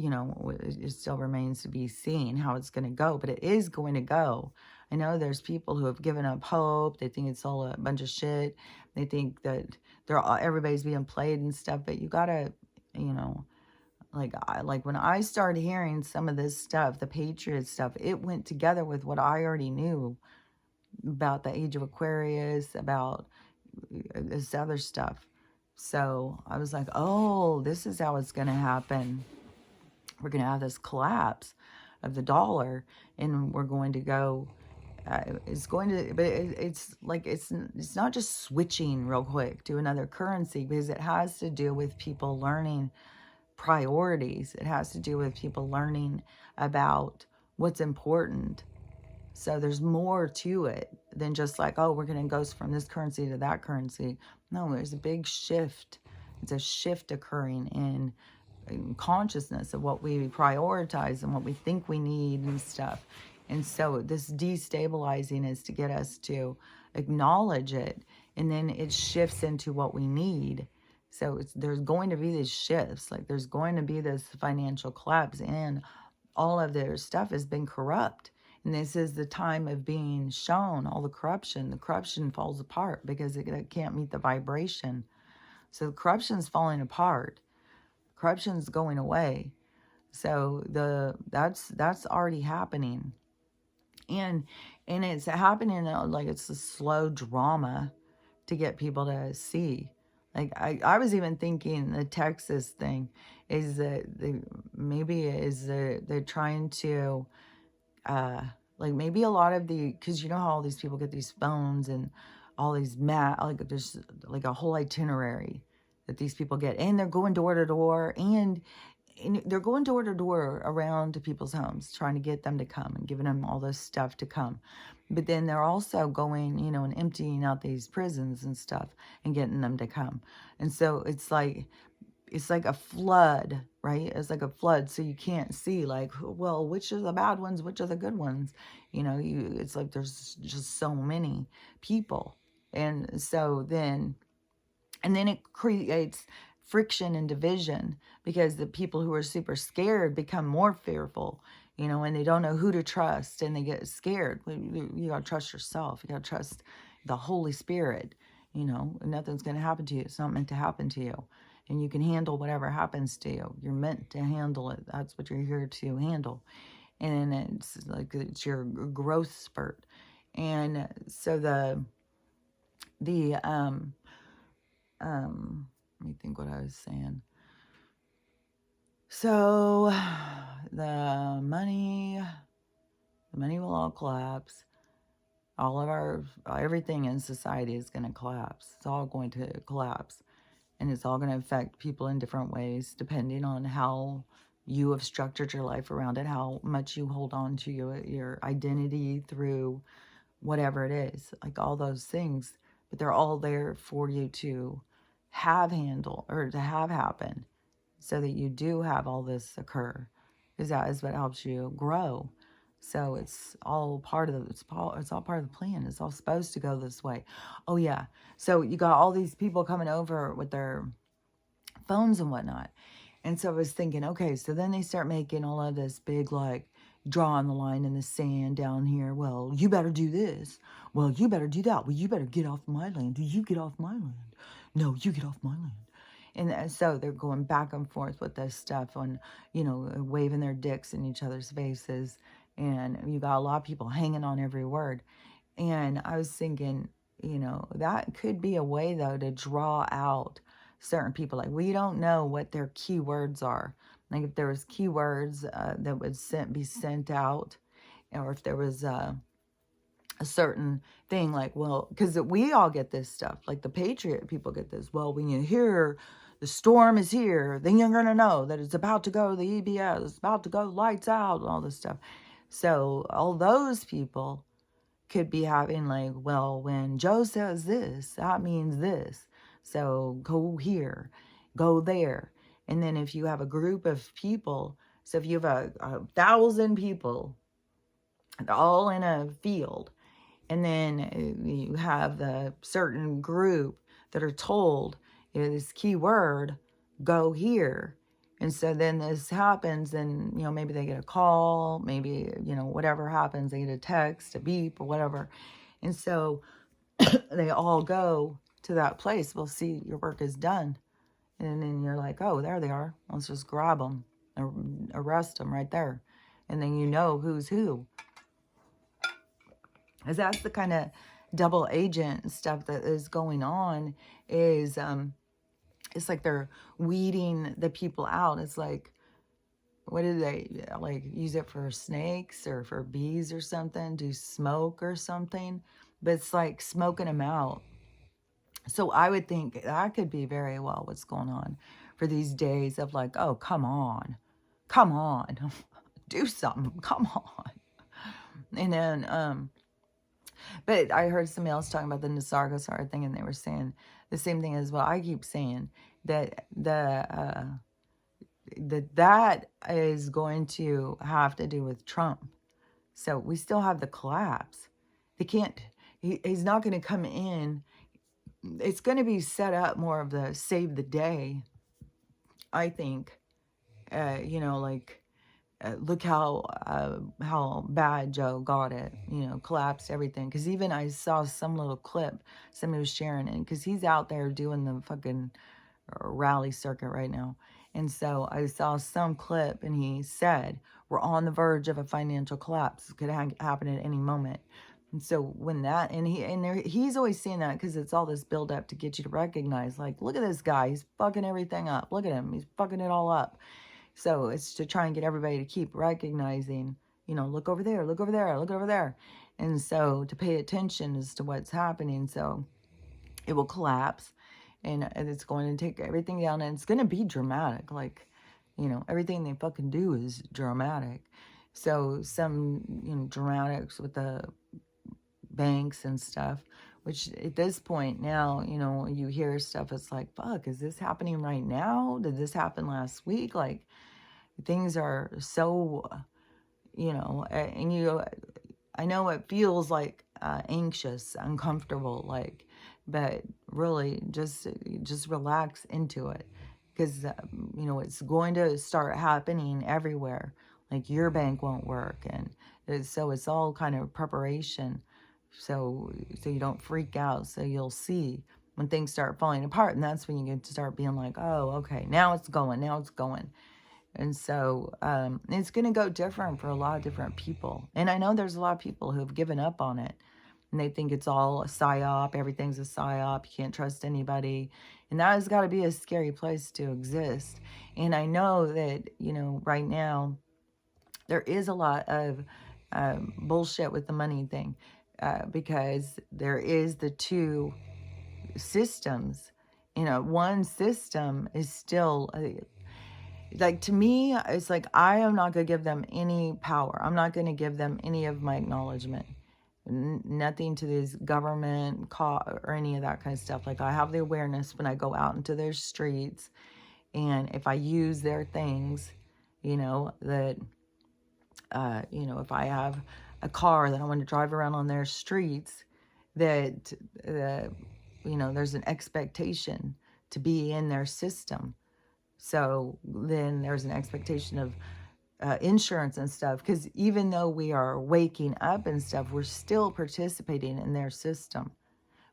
it still remains to be seen how it's going to go, but it is going to go. I know there's people who have given up hope. They think it's all a bunch of shit. They think that everybody's being played and stuff, but you gotta, like when I started hearing some of this stuff, the Patriot stuff, it went together with what I already knew about the Age of Aquarius, about this other stuff. So I was like, oh, this is how it's going to happen. We're going to have this collapse of the dollar, and we're going to go, it's like, it's not just switching real quick to another currency, because it has to do with people learning priorities. It has to do with people learning about what's important. So there's more to it than just like, oh, we're going to go from this currency to that currency. No, there's a big shift. It's a shift occurring in consciousness of what we prioritize and what we think we need and stuff. And so this destabilizing is to get us to acknowledge it, and then it shifts into what we need. So there's going to be these shifts, like there's going to be this financial collapse, and all of their stuff has been corrupt. And this is the time of being shown all the corruption. The corruption falls apart because it can't meet the vibration. So the corruption's falling apart. Corruption's going away. So that's already happening. And it's happening like it's a slow drama to get people to see. Like I was even thinking the Texas thing is that they're trying to like maybe a lot of because you know how all these people get these phones and all these like there's like a whole itinerary that these people get, and they're going door to door, and they're going door to door around to people's homes trying to get them to come and giving them all this stuff to come. But then they're also going, and emptying out these prisons and stuff and getting them to come. And so it's like a flood, right? It's like a flood. So you can't see like, well, which are the bad ones? Which are the good ones? It's like there's just so many people. And so then it creates friction and division because the people who are super scared become more fearful, and they don't know who to trust, and they get scared. You got to trust yourself. You got to trust the Holy Spirit. Nothing's going to happen to you. It's not meant to happen to you. And you can handle whatever happens to you. You're meant to handle it. That's what you're here to handle. And it's like it's your growth spurt. And so let me think what I was saying. So the money will all collapse. All of everything in society is going to collapse. It's all going to collapse. And it's all going to affect people in different ways, depending on how you have structured your life around it, how much you hold on to your identity through whatever it is, like all those things. But they're all there for you to have handle or to have happen, so that you do have all this occur, because that is what helps you grow. So it's all part of it's all part of the plan. It's all supposed to go this way. Oh yeah. So you got all these people coming over with their phones and whatnot. And so I was thinking, okay, so then they start making all of this big, like, drawing the line in the sand down here. Well, you better do this. Well, you better do that. Well, you better get off my land. Do you get off my land? No, you get off my land. And so they're going back and forth with this stuff on, waving their dicks in each other's faces. And you got a lot of people hanging on every word. And I was thinking, that could be a way, though, to draw out certain people. Like, we don't know what their keywords are. Like, if there was keywords that would be sent out, or if there was a certain thing, like, well, because we all get this stuff. Like, the Patriot people get this. Well, when you hear the storm is here, then you're going to know that it's about to go, the EBS, it's about to go, lights out, and all this stuff. So all those people could be having like, well, when Joe says this, that means this. So go here, go there. And then if you have a group of people, so if you have 1,000 people all in a field, and then you have the certain group that are told, this key word, go here. And so then this happens, and, maybe they get a call, maybe, whatever happens, they get a text, a beep, or whatever. And so they all go to that place. Well, see, your work is done. And then you're like, oh, there they are. Let's just grab them, arrest them right there. And then you know who's who. Because that's the kind of double agent stuff that is going on, is it's like they're weeding the people out. It's like, what do they, like, use it for snakes or for bees or something? Do smoke or something? But it's like smoking them out. So I would think that could be very well what's going on for these days of like, oh, come on, do something, come on. And then, but I heard somebody else talking about the Nisargosar thing, and they were saying the same thing as what I keep saying, that that is going to have to do with Trump. So we still have the collapse. They can't he's not going to come in. It's going to be set up more of the save the day, I think. Like, look how bad Joe got it, collapsed everything. Because even I saw some little clip somebody was sharing it, because he's out there doing the fucking rally circuit right now. And so I saw some clip, and he said, we're on the verge of a financial collapse. It could happen at any moment. And so when that, he's always saying that because it's all this build up to get you to recognize, like, look at this guy, he's fucking everything up. Look at him, he's fucking it all up. So it's to try and get everybody to keep recognizing, look over there, look over there, look over there. And so to pay attention as to what's happening. So it will collapse, and it's going to take everything down, and it's going to be dramatic. Like, everything they fucking do is dramatic. So some, dramatics with the banks and stuff, which at this point now, you hear stuff, it's like, fuck, is this happening right now? Did this happen last week? Like, things are so, and I know it feels like anxious, uncomfortable, like, but really just relax into it, because it's going to start happening everywhere. Like, your bank won't work, and so it's all kind of preparation, so you don't freak out. So you'll see when things start falling apart, and that's when you get to start being like, oh, okay, now it's going. And so it's going to go different for a lot of different people. And I know there's a lot of people who have given up on it. And they think it's all a psyop. Everything's a psyop. You can't trust anybody. And that has got to be a scary place to exist. And I know that, right now, there is a lot of bullshit with the money thing. Because there is the two systems. One system is still... like, to me, it's like, I am not going to give them any power. I'm not going to give them any of my acknowledgement. Nothing to this government or any of that kind of stuff. Like, I have the awareness when I go out into their streets, and if I use their things, that, if I have a car that I want to drive around on their streets, that, there's an expectation to be in their system. So then there's an expectation of insurance and stuff, because even though we are waking up and stuff, we're still participating in their system.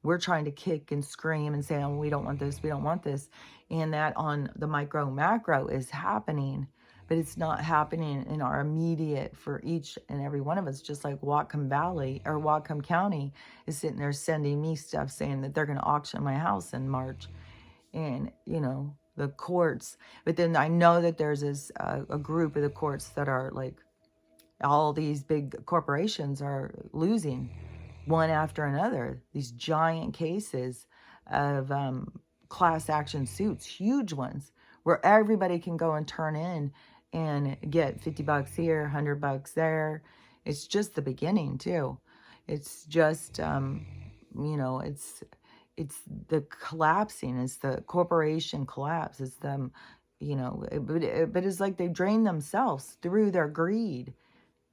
We're trying to kick and scream and say, oh, we don't want this, we don't want this. And that on the micro macro is happening, but it's not happening in our immediate for each and every one of us. Just like Whatcom Valley or Whatcom County is sitting there sending me stuff saying that they're going to auction my house in March. And, the courts, but then I know that there's this a group of the courts that are like, all these big corporations are losing one after another, these giant cases of class action suits, huge ones, where everybody can go and turn in and get $50 here, $100 there. It's just the beginning too. It's just it's the collapsing, it's the corporation collapse, it's them, but it's like they drain themselves through their greed,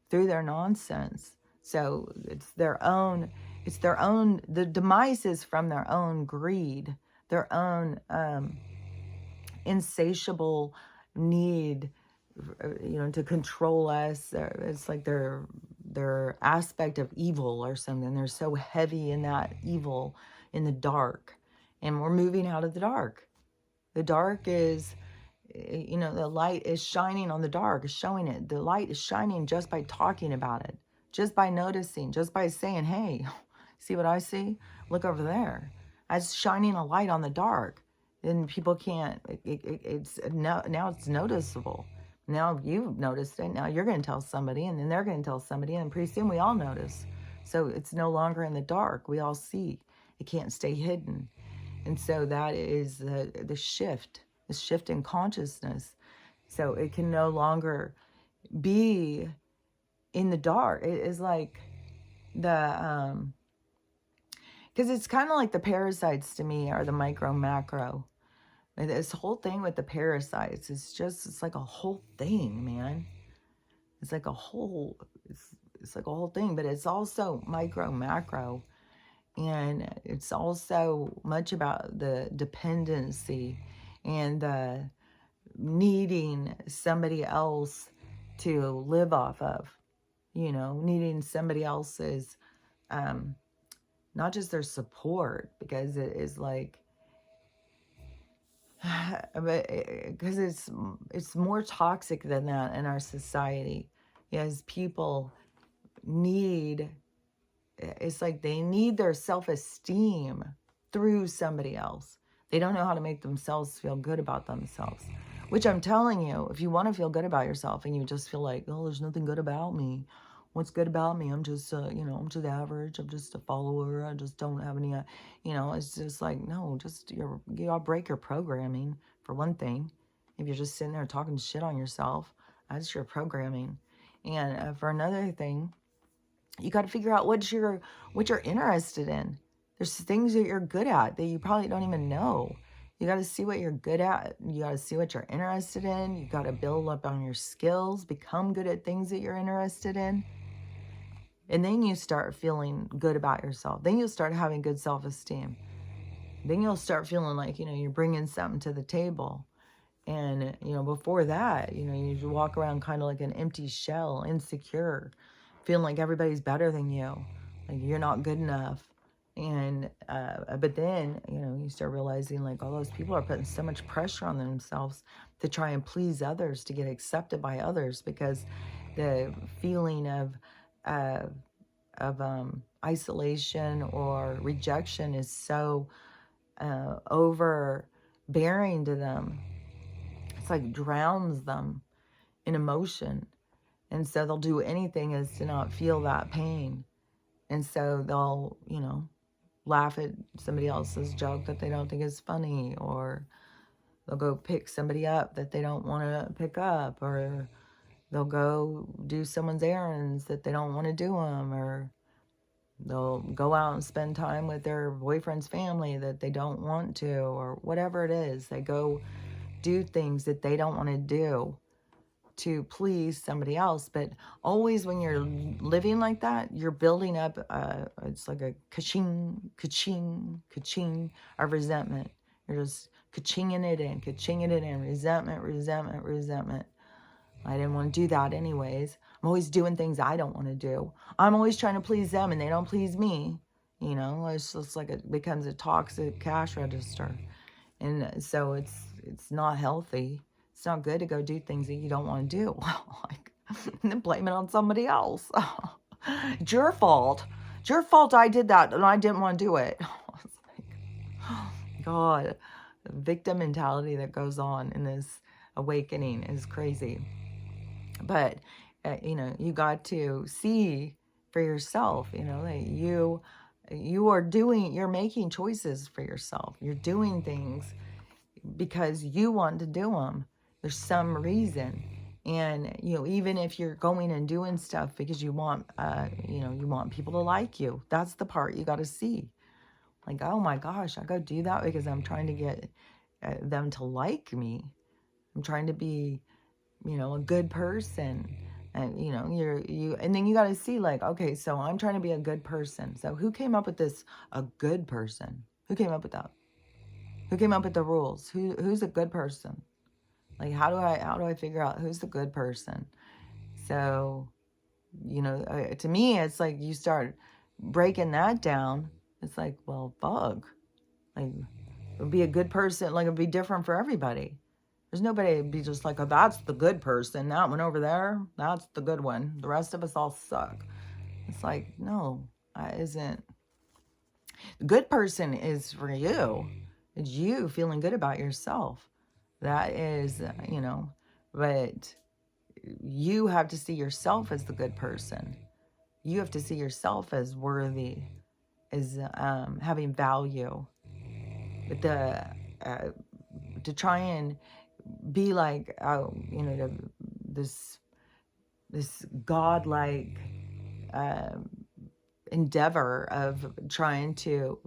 through their nonsense. So it's their own, the demise is from their own greed, their own insatiable need, to control us. It's like their aspect of evil or something. They're so heavy in that evil, in the dark, and we're moving out of the dark. The dark is, the light is shining on the dark, is showing it. The light is shining just by talking about it, just by noticing, just by saying, hey, see what I see? Look over there. It's shining a light on the dark. Then people can't, now it's noticeable. Now you've noticed it. Now you're going to tell somebody, and then they're going to tell somebody, and pretty soon we all notice. So it's no longer in the dark. We all see. It can't stay hidden. And so that is the shift in consciousness. So it can no longer be in the dark. It is like the, because it's kind of like the parasites to me are the micro macro. And this whole thing with the parasites, it's like a whole thing, man. It's like a whole, it's like a whole thing, but it's also micro macro. And it's also much about the dependency and the needing somebody else to live off of, you know, needing somebody else's, not just their support, because it is like, because it's more toxic than that in our society. As people need, it's like they need their self-esteem through somebody else. They don't know how to make themselves feel good about themselves, which I'm telling you, if you want to feel good about yourself and you just feel like, oh, there's nothing good about me. What's good about me? I'm just, I'm just average. I'm just a follower. I just don't have any, it's just like, no, just, you gotta break your programming, for one thing. If you're just sitting there talking shit on yourself, that's your programming. And for another thing, you got to figure out what you're interested in. There's things that you're good at that you probably don't even know. You got to see what you're good at. You got to see what you're interested in. You got to build up on your skills, become good at things that you're interested in. And then you start feeling good about yourself. Then you'll start having good self-esteem. Then you'll start feeling like, you're bringing something to the table. And, before that, you walk around kind of like an empty shell, insecure, feeling like everybody's better than you, like you're not good enough. And, but then, you start realizing like all those people are putting so much pressure on themselves to try and please others, to get accepted by others, because the feeling of isolation or rejection is so overbearing to them. It's like drowns them in emotion. And so they'll do anything as to not feel that pain. And so they'll, laugh at somebody else's joke that they don't think is funny, or they'll go pick somebody up that they don't want to pick up, or they'll go do someone's errands that they don't want to do them, or they'll go out and spend time with their boyfriend's family that they don't want to, or whatever it is. They go do things that they don't want to do to please somebody else. But always when you're living like that, you're building up, it's like a ka-ching, ka-ching, ka-ching of resentment. You're just ka-chinging it in, resentment, resentment, resentment. I didn't want to do that anyways. I'm always doing things I don't want to do. I'm always trying to please them and they don't please me. It's just like it becomes a toxic cash register. And so it's not healthy. It's not good to go do things that you don't want to do. Like, and then blame it on somebody else. It's your fault. It's your fault I did that and I didn't want to do it. It's like, God, the victim mentality that goes on in this awakening is crazy. But, you got to see for yourself, that you're making choices for yourself. You're doing things because you want to do them. There's some reason. And, even if you're going and doing stuff because you want, you want people to like you, that's the part you got to see. Like, oh my gosh, I go do that because I'm trying to get them to like me. I'm trying to be, a good person. And, and then you got to see like, okay, so I'm trying to be a good person. So who came up with this, a good person? Who came up with that? Who came up with the rules? Who's a good person? Like, how do I figure out who's the good person? So, to me, it's like you start breaking that down. It's like, well, fuck. Like, it would be a good person. Like, it would be different for everybody. There's nobody be just like, oh, that's the good person. That one over there, that's the good one. The rest of us all suck. It's like, no, that isn't. The good person is for you. It's you feeling good about yourself. That is, but you have to see yourself as the good person. You have to see yourself as worthy, as having value. But to try and be like, this godlike endeavor of trying to,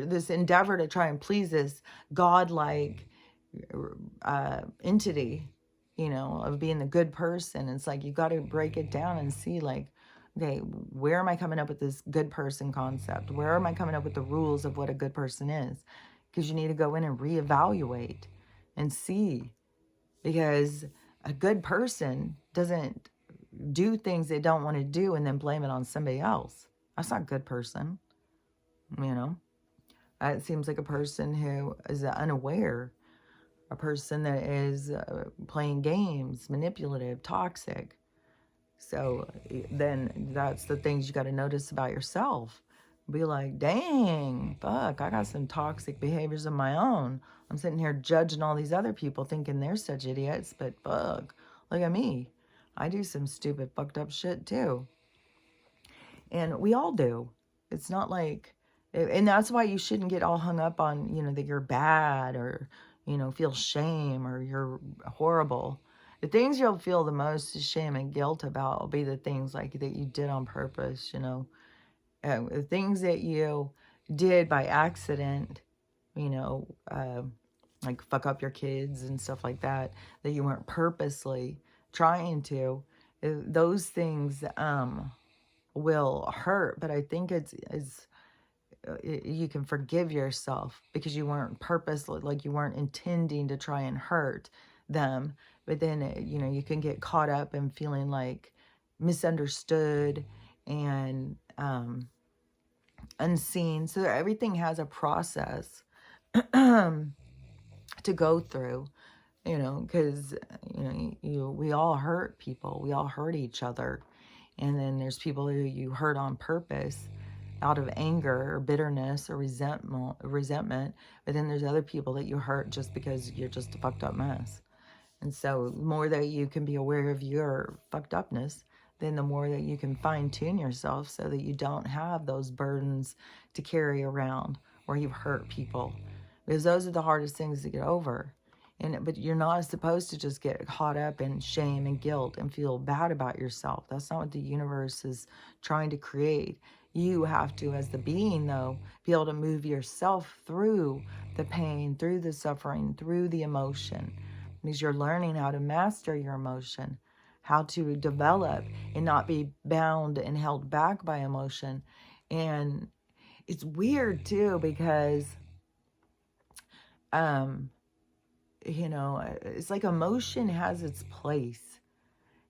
this endeavor to try and please this godlike entity, of being the good person. It's like you got to break it down and see like, Okay, where am I coming up with this good person concept? Where am I coming up with the rules of what a good person is? Because you need to go in and reevaluate and see. Because a good person doesn't do things they don't want to do and then blame it on somebody else. That's not a good person, you know. It seems like a person who is unaware, a person that is playing games, manipulative, toxic. So then that's the things you got to notice about yourself. Be like, dang, fuck, I got some toxic behaviors of my own. I'm sitting here judging all these other people thinking they're such idiots, but fuck, look at me. I do some stupid, fucked up shit too. And we all do. It's not like, and that's why you shouldn't get all hung up on, you know, that you're bad or, you know, feel shame or you're horrible. The things you'll feel the most shame and guilt about will be the things like that you did on purpose, you know, the things that you did by accident, you know, like fuck up your kids and stuff like that, that you weren't purposely trying to. Those things, will hurt, but I think you can forgive yourself because you weren't purposely, like you weren't intending to try and hurt them. But then, you know, you can get caught up in feeling like misunderstood and unseen. So everything has a process to go through, you know, because, you know, we all hurt people. We all hurt each other. And then there's people who you hurt on purpose out of anger or bitterness or resentment. But then there's other people that you hurt just because you're just a fucked up mess. And so the more that you can be aware of your fucked upness, then the more that you can fine tune yourself so that you don't have those burdens to carry around where you've hurt people. Because those are the hardest things to get over. But you're not supposed to just get caught up in shame and guilt and feel bad about yourself. That's not what the universe is trying to create. You have to, as the being, though, be able to move yourself through the pain, through the suffering, through the emotion. Because you're learning how to master your emotion, how to develop and not be bound and held back by emotion. And it's weird, too, because you know, it's like emotion has its place.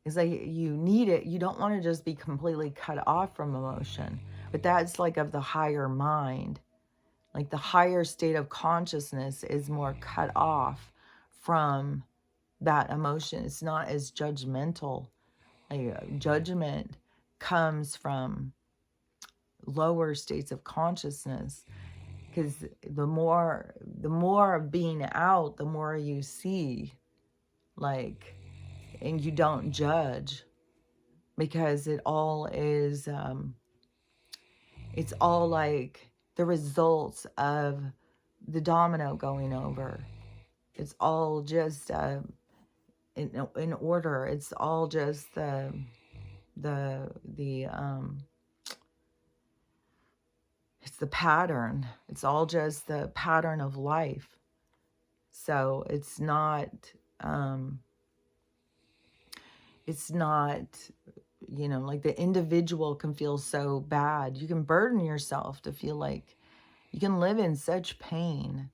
It's like you need it. You don't want to just be completely cut off from emotion. But that's like of the higher mind. Like the higher state of consciousness is more cut off from that emotion. It's not as judgmental. Like judgment comes from lower states of consciousness. Because the more of being out, the more you see, like, and you don't judge, because it all is, it's all like the results of the domino going over. It's all just in order. It's all just it's the pattern. It's all just the pattern of life. So it's not, you know, like the individual can feel so bad. You can burden yourself to feel like you can live in such pain.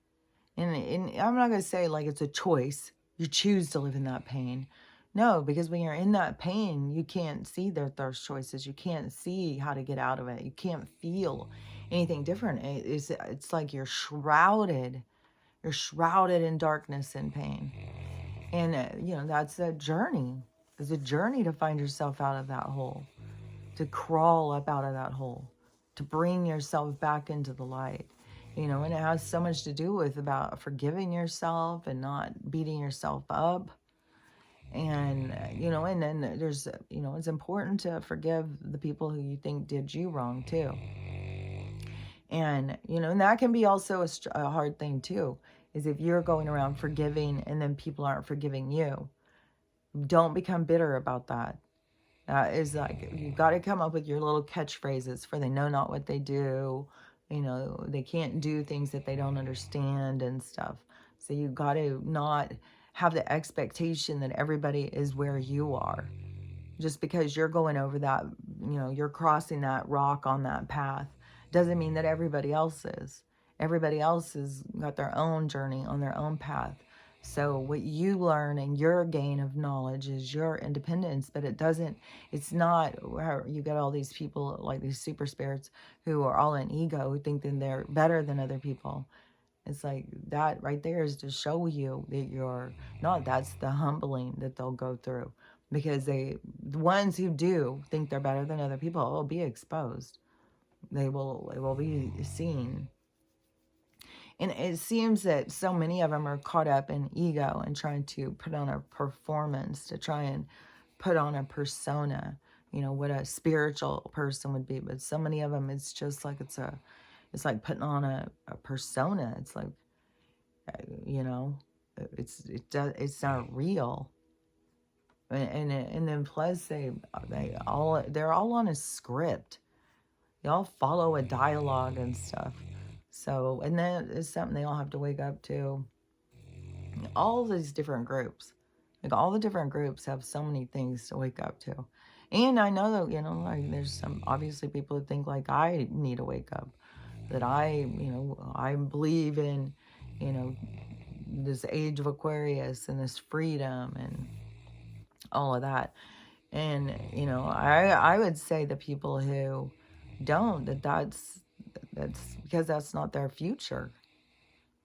And I'm not going to say like it's a choice. You choose to live in that pain. No, because when you're in that pain, you can't see that there's choices. You can't see how to get out of it. You can't feel anything different. It's like you're shrouded. You're shrouded in darkness and pain. And, you know, that's a journey. It's a journey to find yourself out of that hole, to crawl up out of that hole, to bring yourself back into the light. You know, and it has so much to do with about forgiving yourself and not beating yourself up. And, you know, and then there's, you know, it's important to forgive the people who you think did you wrong too. And, you know, and that can be also a hard thing too, is if you're going around forgiving and then people aren't forgiving you. Don't become bitter about that. Is like, you've got to come up with your little catchphrases for they know not what they do. You know, they can't do things that they don't understand and stuff. So you got to not have the expectation that everybody is where you are. Just because you're going over that you're crossing that rock on that path. Doesn't mean that everybody else is. Everybody else has got their own journey on their own path. So what you learn and your gain of knowledge is your independence, but it's not where you get all these people like these super spirits who are all in ego, who think that they're better than other people. It's like that right there is to show you that you're not. That's the humbling that they'll go through, because the ones who do think they're better than other people will be exposed. They will be seen. And it seems that so many of them are caught up in ego and trying to put on a performance, to try and put on a persona, what a spiritual person would be. But so many of them, it's just like it's like putting on a persona. It's like, it's not real. And then plus they're all on a script. They all follow a dialogue and stuff. So, and then it's something they all have to wake up to. All these different groups, like all the different groups have so many things to wake up to. And I know that, like there's some obviously people that think like I need to wake up, that I believe in, this age of Aquarius and this freedom and all of that. And, I would say the people who don't, that's because that's not their future.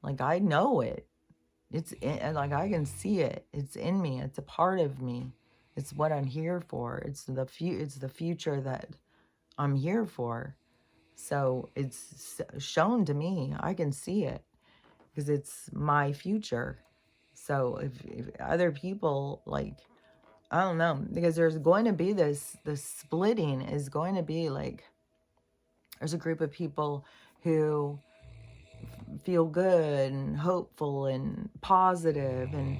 Like, I know it. Like, I can see it. It's in me. It's a part of me. It's what I'm here for. It's the future that I'm here for. So it's shown to me. I can see it because it's my future. So if other people, like, I don't know, because there's going to be the splitting is going to be like, there's a group of people who feel good and hopeful and positive and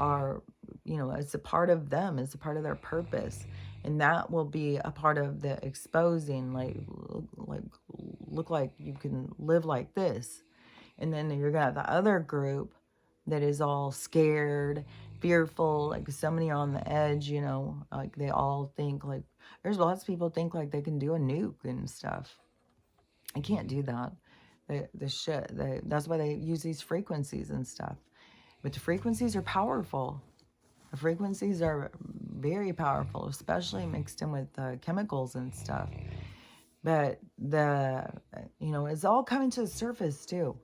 are, it's a part of them, it's a part of their purpose. And that will be a part of the exposing, like look like you can live like this. And then you're going to have the other group that is all scared, fearful, like somebody on the edge, like they all think like, there's lots of people think like they can do a nuke and stuff. I can't do that. That's why they use these frequencies and stuff. But the frequencies are powerful. The frequencies are very powerful, especially mixed in with chemicals and stuff. But it's all coming to the surface too.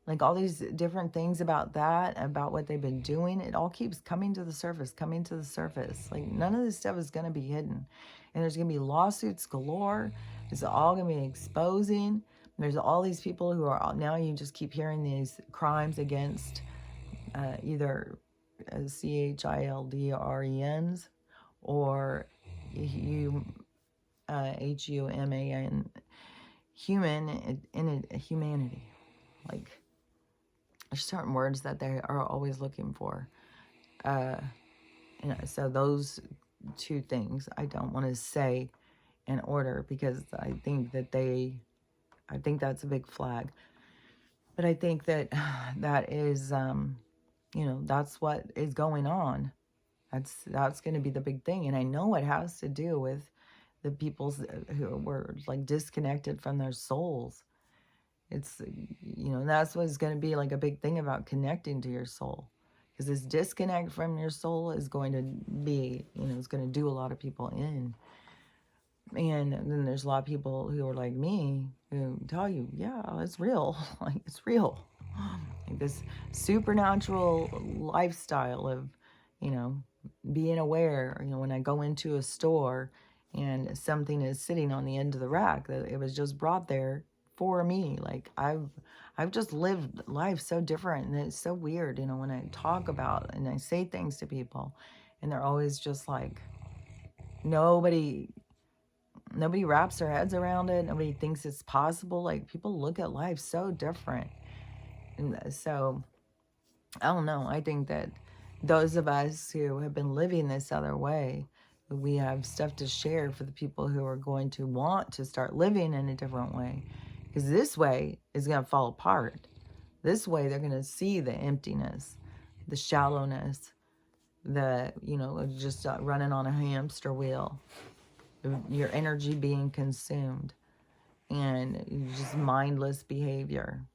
Like all these different things about that, about what they've been doing, it all keeps coming to the surface. Like none of this stuff is going to be hidden. And there's going to be lawsuits galore. It's all going to be exposing. There's all these people who are, now you just keep hearing these crimes against either CHILDRENs or HUMAN, humanity. Like, there's certain words that they are always looking for. So those two things I don't want to say in order, because I think that's a big flag. But I think that is, that's what is going on. That's going to be the big thing. And I know it has to do with the peoples who were like disconnected from their souls. It's, that's what's going to be like a big thing about connecting to your soul. Because this disconnect from your soul is going to be, it's going to do a lot of people in. And then there's a lot of people who are like me who tell you, yeah, it's real. Like, it's real. Like this supernatural lifestyle of, being aware, when I go into a store and something is sitting on the end of the rack, that it was just brought there for me. Like I've just lived life so different, and it's so weird, when I talk about and I say things to people and they're always just like, nobody wraps their heads around it. Nobody thinks it's possible. Like, people look at life so different. And so, I don't know. I think that those of us who have been living this other way, we have stuff to share for the people who are going to want to start living in a different way. Because this way is going to fall apart. This way, they're going to see the emptiness, the shallowness, the, just running on a hamster wheel. your energy being consumed, and just mindless behavior,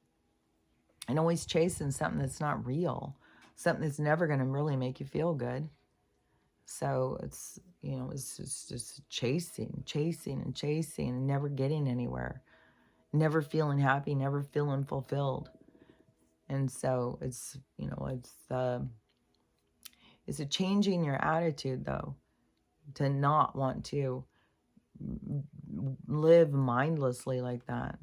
and always chasing something that's not real, something that's never going to really make you feel good. So it's, it's just chasing and chasing and never getting anywhere, never feeling happy, never feeling fulfilled. And so it's a changing your attitude, though, to not want to live mindlessly like that.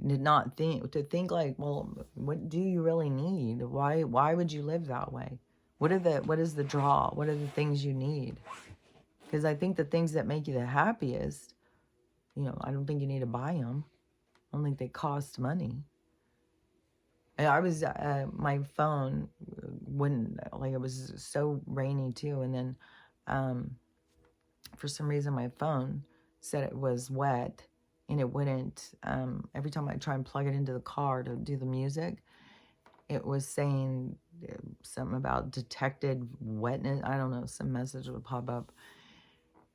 To think like, well, what do you really need? Why would you live that way? What is the draw? What are the things you need? Because I think the things that make you the happiest, I don't think you need to buy them. I don't think they cost money. And I was, my phone wouldn't, like, it was so rainy too. And then, for some reason, my phone said it was wet, and it wouldn't, every time I try and plug it into the car to do the music, it was saying something about detected wetness. I don't know, some message would pop up.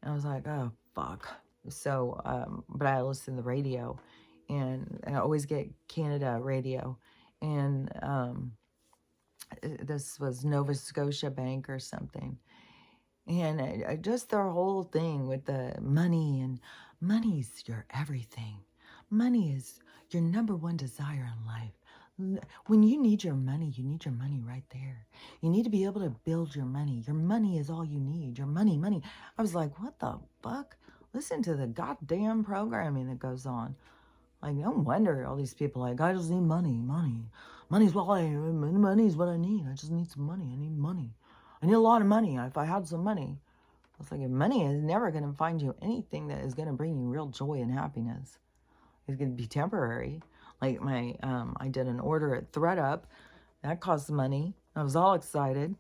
And I was like, oh, fuck. So, but I listen to the radio, and I always get Canada radio. And this was Nova Scotia Bank or something. And just their whole thing with the money, and money's your everything. Money is your number one desire in life. When you need your money right there. You need to be able to build your money. Your money is all you need. Your money. I was like, what the fuck? Listen to the goddamn programming that goes on. Like, no wonder all these people like, I just need money. Money's what I need. I just need some money. I need money. I need a lot of money. If I had some money. It's like, money is never going to find you anything that is going to bring you real joy and happiness. It's going to be temporary. Like I did an order at ThreadUp. That cost money. I was all excited.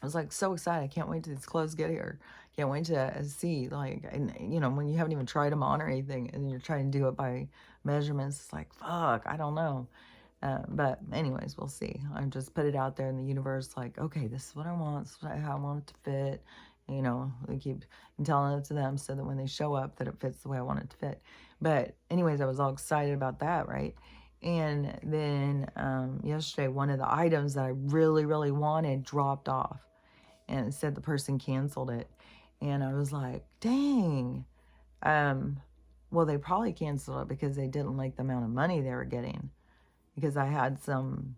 I was like so excited. I can't wait till these clothes get here. Can't wait to see, like, and when you haven't even tried them on or anything, and you're trying to do it by measurements, it's like, fuck, I don't know. But anyways, we'll see. I just put it out there in the universe, like, okay, this is what I want. This is how I want it to fit. I keep telling it to them so that when they show up, that it fits the way I want it to fit. But anyways, I was all excited about that, right? And then yesterday, one of the items that I really, really wanted dropped off, and it said the person canceled it. And I was like, dang. Well, they probably canceled it because they didn't like the amount of money they were getting, because I had some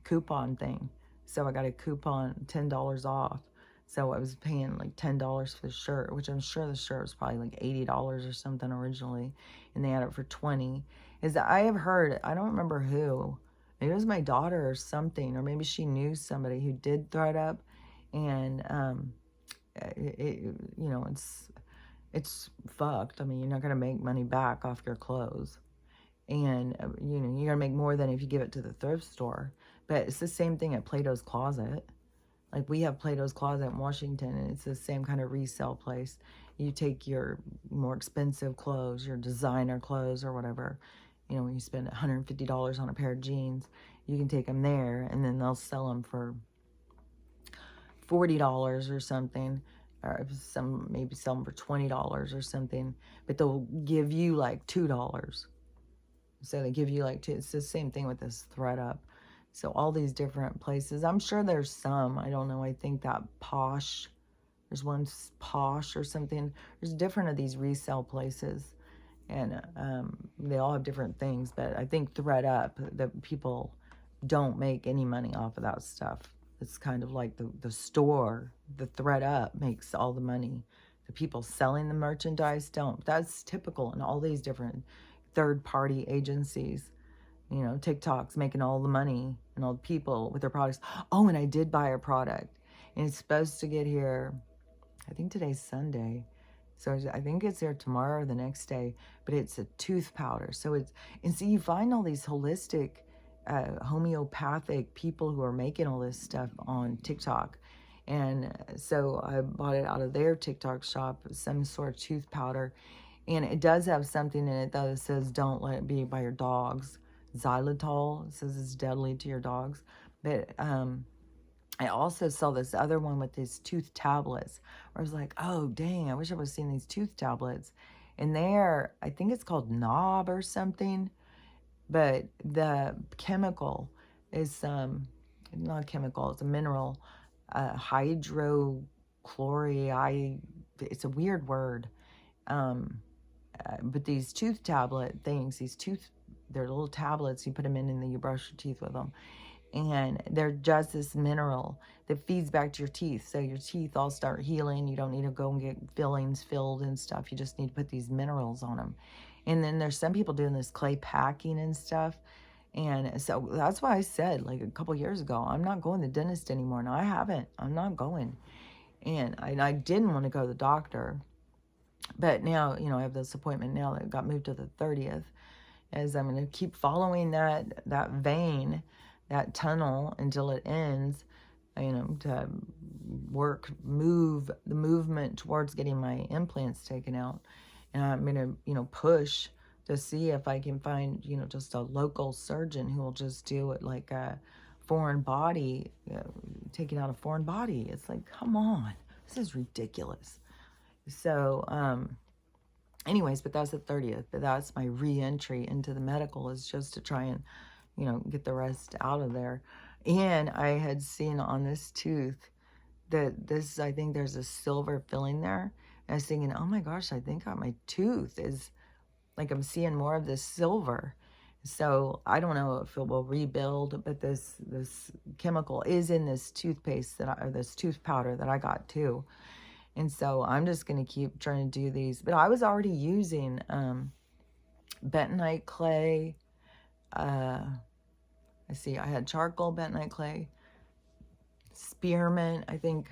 coupon thing. So I got a coupon, $10 off. So I was paying like $10 for the shirt, which I'm sure the shirt was probably like $80 or something originally, and they had it for $20. Is that I have heard, I don't remember who, maybe it was my daughter or something, or maybe she knew somebody who did ThreadUp, and it's fucked. I mean, you're not gonna make money back off your clothes, and you're gonna make more than if you give it to the thrift store. But it's the same thing at Plato's Closet. Like, we have Plato's Closet in Washington, and it's the same kind of resale place. You take your more expensive clothes, your designer clothes or whatever, when you spend $150 on a pair of jeans, you can take them there, and then they'll sell them for $40 or something, or some maybe sell them for $20 or something, but they'll give you like $2. So they give you like two. It's the same thing with this ThreadUp. So all these different places. I'm sure there's some. I don't know. I think that Posh. There's one Posh or something. There's different of these resale places. And they all have different things. But I think ThreadUp, that people don't make any money off of that stuff. It's kind of like the store. The ThreadUp makes all the money. The people selling the merchandise don't. That's typical in all these different third-party agencies. TikTok's making all the money, and all the people with their products. Oh, and I did buy a product, and it's supposed to get here, I think today's Sunday, so I think it's there tomorrow or the next day, but it's a tooth powder. So you find all these holistic, homeopathic people who are making all this stuff on TikTok. And so I bought it out of their TikTok shop, some sort of tooth powder. And it does have something in it, though, that says don't let it be by your dogs. Xylitol. It says it's deadly to your dogs. But I also saw this other one with these tooth tablets. Where I was like, oh, dang, I wish I would have seen these tooth tablets. And they're, I think it's called knob or something. But the chemical is, not a chemical, it's a mineral, hydrochloride. It's a weird word. But these tooth tablet things, they're little tablets. You put them in and then you brush your teeth with them. And they're just this mineral that feeds back to your teeth. So your teeth all start healing. You don't need to go and get fillings filled and stuff. You just need to put these minerals on them. And then there's some people doing this clay packing and stuff. And so that's why I said, like a couple years ago, I'm not going to the dentist anymore. No, I haven't. I'm not going. And I didn't want to go to the doctor. But now, I have this appointment now that got moved to the 30th, as I'm going to keep following that vein, that tunnel until it ends, to move the movement towards getting my implants taken out. And I'm going to, push to see if I can find, just a local surgeon who will just do it like a foreign body, taking out a foreign body. It's like, come on, this is ridiculous. So, anyways, but that's the 30th. But that's my re-entry into the medical, is just to try and, get the rest out of there. And I had seen on this tooth that I think there's a silver filling there. And I was thinking, oh my gosh, I think my tooth is, like, I'm seeing more of this silver. So I don't know if it will rebuild, but this chemical is in this toothpaste or this tooth powder that I got too. And so I'm just going to keep trying to do these. But I was already using bentonite clay. I had charcoal, bentonite clay, spearmint, I think,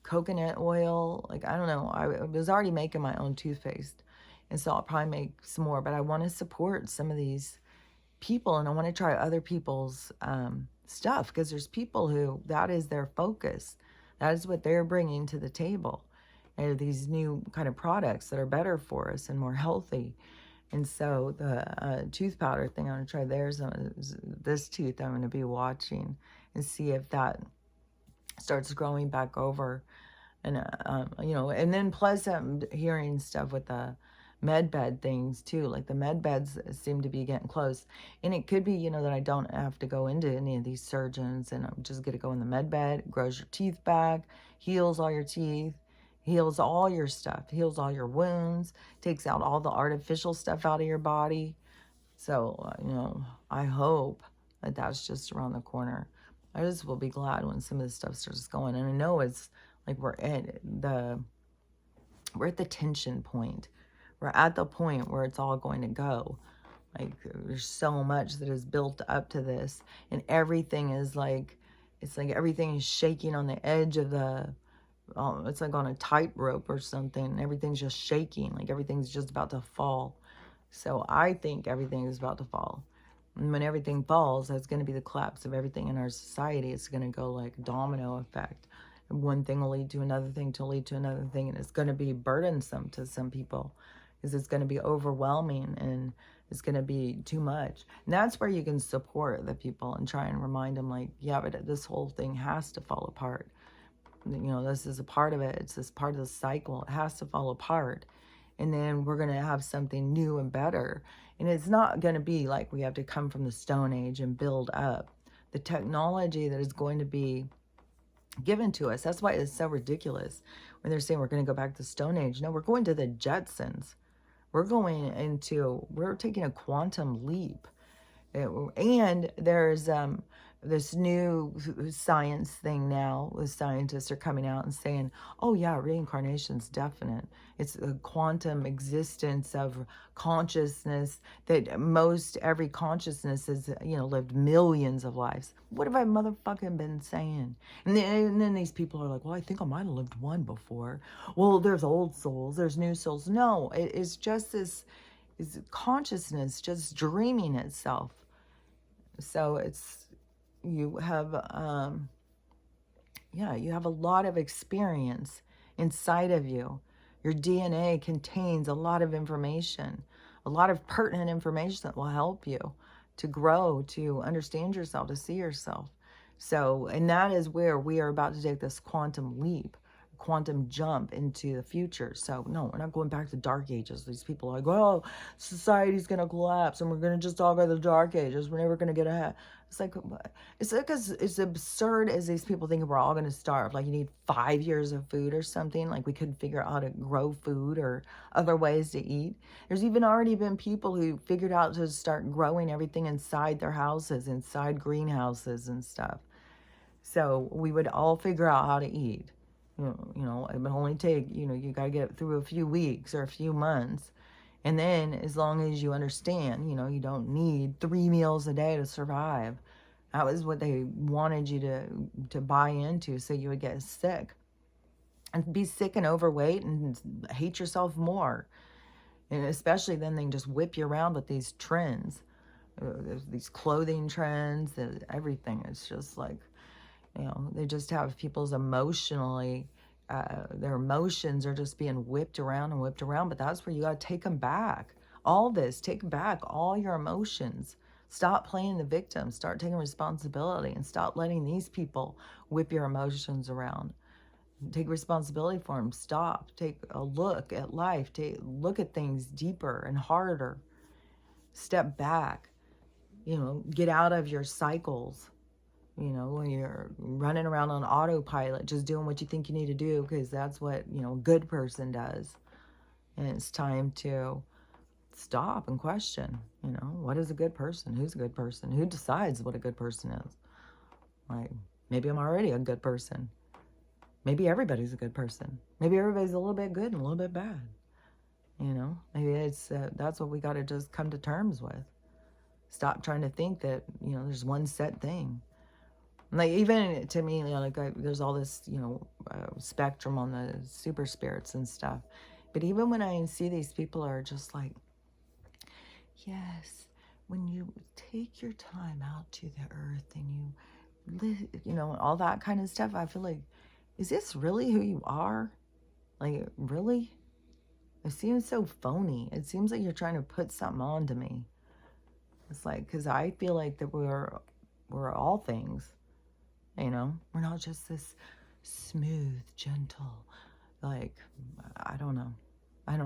coconut oil. Like, I don't know. I was already making my own toothpaste. And so I'll probably make some more. But I want to support some of these people, and I want to try other people's stuff, because there's people who, that is their focus. That is what they're bringing to the table. And these new kind of products that are better for us and more healthy. And so the tooth powder thing, I'm going to try theirs. This tooth I'm going to be watching and see if that starts growing back over. And, and then plus I'm hearing stuff with the med bed things too. Like the med beds seem to be getting close. And it could be, that I don't have to go into any of these surgeons, and I'm just going to go in the med bed. It grows your teeth back, heals all your teeth, heals all your stuff, heals all your wounds, takes out all the artificial stuff out of your body. So, I hope that that's just around the corner. I just will be glad when some of this stuff starts going. And I know it's like we're at the tension point. We're at the point where it's all going to go. Like, there's so much that is built up to this, and everything is like, it's like everything is shaking on the edge of it's like on a tightrope or something, and everything's just shaking, like everything's just about to fall. So I think everything is about to fall. And when everything falls, that's going to be the collapse of everything in our society. It's going to go like a domino effect. And one thing will lead to another thing to lead to another thing, and it's going to be burdensome to some people, because it's going to be overwhelming and it's going to be too much. And that's where you can support the people and try and remind them, like, yeah, but this whole thing has to fall apart. This is a part of it. It's this part of the cycle. It has to fall apart. And then we're going to have something new and better. And it's not going to be like we have to come from the Stone Age and build up. The technology that is going to be given to us, that's why it's so ridiculous when they're saying we're going to go back to the Stone Age. No, we're going to the Jetsons. We're taking a quantum leap. And there's this new science thing now, with scientists are coming out and saying, oh yeah, reincarnation's definite. It's a quantum existence of consciousness, that every consciousness has, lived millions of lives. What have I motherfucking been saying? And then these people are like, well, I think I might have lived one before. Well, there's old souls, there's new souls. No, it's just this is consciousness just dreaming itself. So you have a lot of experience inside of you. Your DNA contains a lot of information, a lot of pertinent information that will help you to grow, to understand yourself, to see yourself. So, and that is where we are about to take this quantum leap, quantum jump into the future. So, no, we're not going back to dark ages. These people are like, oh, society's going to collapse and we're going to just all go to the dark ages. We're never going to get ahead. It's like it's absurd as these people think we're all going to starve. Like, you need 5 years of food or something. Like, we couldn't figure out how to grow food or other ways to eat. There's even already been people who figured out to start growing everything inside their houses, inside greenhouses and stuff. So we would all figure out how to eat. It would only take, you got to get through a few weeks or a few months. And then as long as you understand, you don't need 3 meals a day to survive. That was what they wanted you to buy into, so you would get sick. And be sick and overweight and hate yourself more. And especially then they just whip you around with these trends. These clothing trends, everything. It's just like, they just have people's emotionally, their emotions are just being whipped around and whipped around. But that's where you got to take them back. All this, take back all your emotions. Stop playing the victim. Start taking responsibility and stop letting these people whip your emotions around. Take responsibility for them. Stop. Take a look at life. Look at things deeper and harder. Step back. Get out of your cycles. When you're running around on autopilot, just doing what you think you need to do because that's what, a good person does. And it's time to stop and question, what is a good person? Who's a good person? Who decides what a good person is? Like, maybe I'm already a good person. Maybe everybody's a good person. Maybe everybody's a little bit good and a little bit bad. Maybe it's that's what we got to just come to terms with. Stop trying to think that, there's one set thing. Like, even to me, there's all this, spectrum on the super spirits and stuff. But even when I see these people are just like, yes, when you take your time out to the earth and you live, all that kind of stuff, I feel like, is this really who you are? Like, really? It seems so phony. It seems like you're trying to put something on to me. It's like, because I feel like that we're all things. We're not just this smooth, gentle, like, I don't know. I'm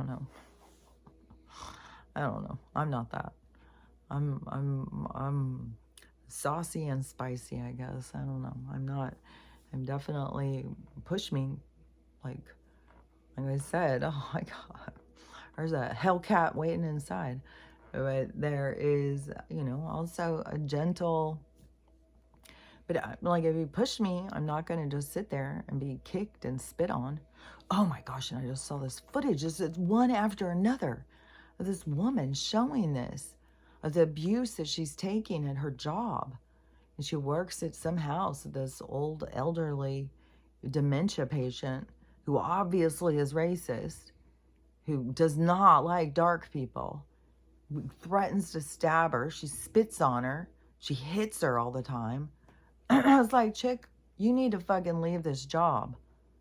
not that. I'm saucy and spicy, I guess. I don't know. I'm definitely, push me, like I said, oh my God, there's a Hellcat waiting inside. But there is, also a gentle, but like, if you push me, I'm not going to just sit there and be kicked and spit on. Oh my gosh, and I just saw this footage. It's one after another of this woman showing this, of the abuse that she's taking at her job. And she works at some house, this old elderly dementia patient who obviously is racist, who does not like dark people, threatens to stab her. She spits on her. She hits her all the time. I was like, chick, you need to fucking leave this job.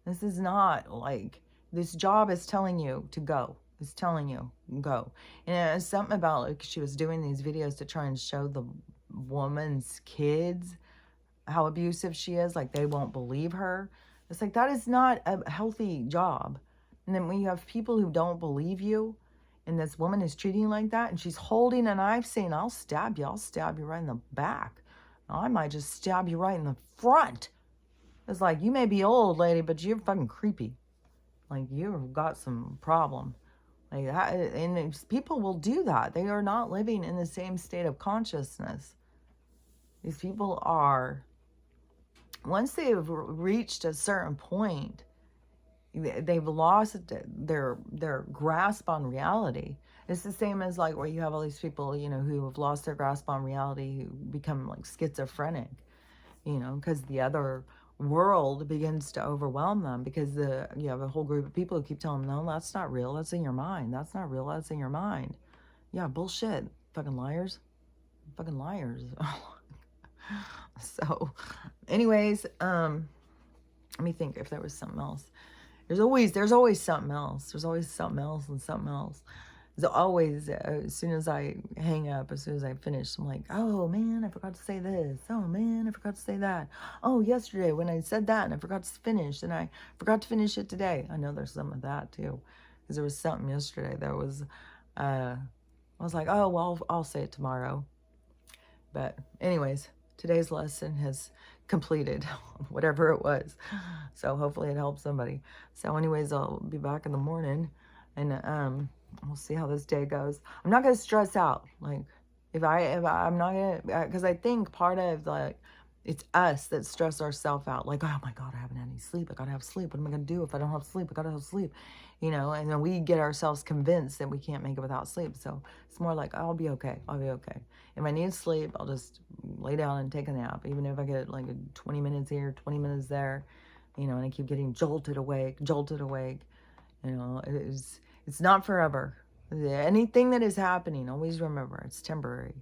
This is not like, this job is telling you to go. It's telling you, go. And it's something about, like, she was doing these videos to try and show the woman's kids how abusive she is. Like, they won't believe her. It's like, that is not a healthy job. And then when you have people who don't believe you, and this woman is treating you like that, and she's holding a knife saying, I'll stab you right in the back. I might just stab you right in the front. It's like, you may be old, lady, but you're fucking creepy. Like, you've got some problem. Like that, and people will do that. They are not living in the same state of consciousness. These people are, once they've reached a certain point, they've lost their grasp on reality. It's the same as, like, where you have all these people, who have lost their grasp on reality, who become like schizophrenic, because the other world begins to overwhelm them, because you have a whole group of people who keep telling them, no, that's not real, that's in your mind. That's not real, that's in your mind. Yeah, bullshit. Fucking liars. So, anyways, let me think if there was something else. There's always something else. There's always something else and something else. It's always, as soon as I hang up, as soon as I finish, I'm like, oh man, I forgot to say this. Oh man, I forgot to say that. Oh, yesterday when I said that and I forgot to finish, and I forgot to finish it today. I know there's some of that too, because there was something yesterday that was, I was like, oh, well, I'll say it tomorrow. But anyways, today's lesson has completed, whatever it was. So hopefully it helps somebody. So anyways, I'll be back in the morning, and we'll see how this day goes. I'm not gonna stress out. Like I'm not gonna, because I think part of, like, it's us that stress ourselves out. Like, oh my God, I haven't had any sleep. I gotta have sleep. What am I gonna do if I don't have sleep? I gotta have sleep, and then we get ourselves convinced that we can't make it without sleep. So it's more like, I'll be okay. I'll be okay. If I need sleep, I'll just lay down and take a nap. Even if I get like 20 minutes here, 20 minutes there, and I keep getting jolted awake. It's not forever. Anything that is happening, always remember, it's temporary.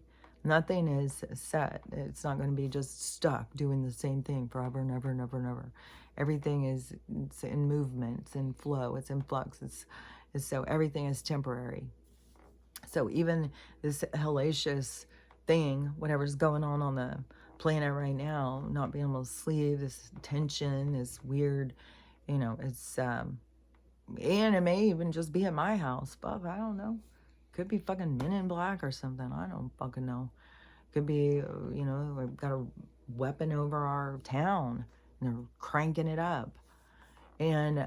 Nothing is set. It's not going to be just stuck doing the same thing forever and ever and ever and ever. Everything it's in movement, it's in flow, it's in flux. So everything is temporary. So even this hellacious thing, whatever's going on the planet right now, not being able to sleep, this tension, this weird, it's and it may even just be at my house. Fuck, I don't know. Could be fucking Men in Black or something. I don't fucking know. Could be, we've got a weapon over our town and they're cranking it up. And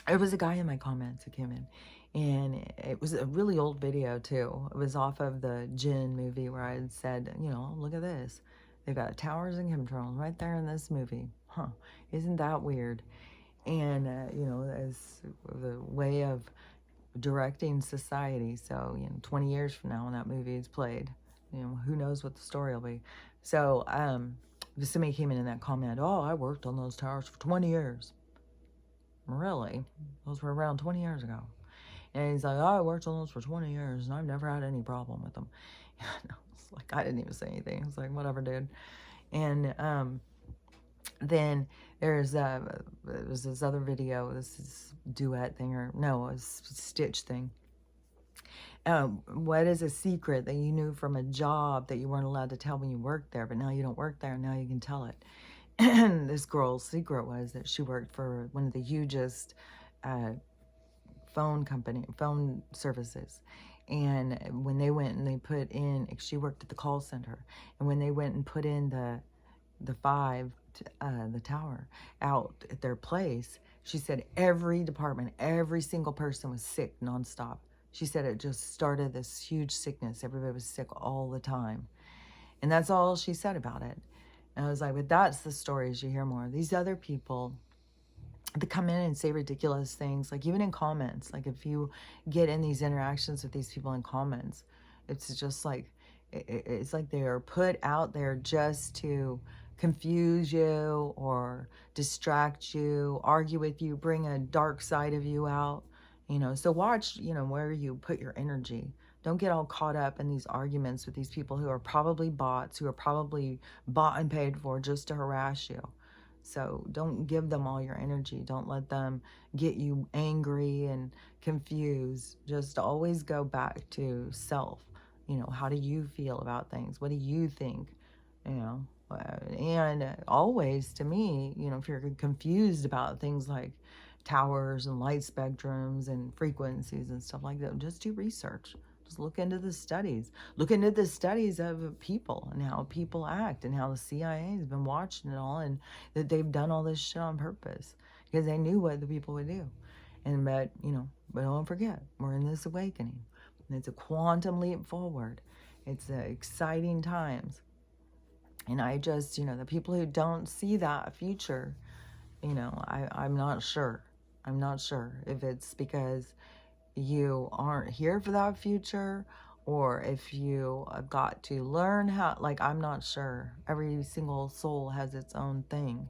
there was a guy in my comments who came in, and it was a really old video too. It was off of the Jinn movie where I had said, look at this. They've got towers and chemtrails right there in this movie. Huh. Isn't that weird? And, as the way of directing society. So, 20 years from now when that movie is played, who knows what the story will be. So, somebody came in that comment, oh, I worked on those towers for 20 years. Really? Those were around 20 years ago. And he's like, oh, I worked on those for 20 years and I've never had any problem with them. It's like, I didn't even say anything. It's like, whatever, dude. And then there's this other video, this is duet thing, or no, a stitch thing. What is a secret that you knew from a job that you weren't allowed to tell when you worked there, but now you don't work there, and now you can tell it? This girl's secret was that she worked for one of the hugest phone services. And when they went and they put in, she worked at the call center, and when they went and put in the tower out at their place, she said every department, every single person was sick nonstop. She said it just started this huge sickness. Everybody was sick all the time. And that's all she said about it. And I was like, but that's the stories you hear more. These other people, they come in and say ridiculous things, like even in comments. Like if you get in these interactions with these people in comments, it's just like, it's like they are put out there just to confuse you or distract you, argue with you, bring a dark side of you out. So watch, where you put your energy. Don't get all caught up in these arguments with these people who are probably bots, who are probably bought and paid for just to harass you. So don't give them all your energy. Don't let them get you angry and confused. Just always go back to self. How do you feel about things? What do you think? And always, to me, if you're confused about things like towers and light spectrums and frequencies and stuff like that, just do research. Just look into the studies. Look into the studies of people and how people act, and how the CIA has been watching it all, and that they've done all this shit on purpose because they knew what the people would do. But don't forget, we're in this awakening. And it's a quantum leap forward. It's exciting times. And I just, the people who don't see that future, I'm not sure. I'm not sure if it's because you aren't here for that future, or if you have got to learn how, I'm not sure. Every single soul has its own thing.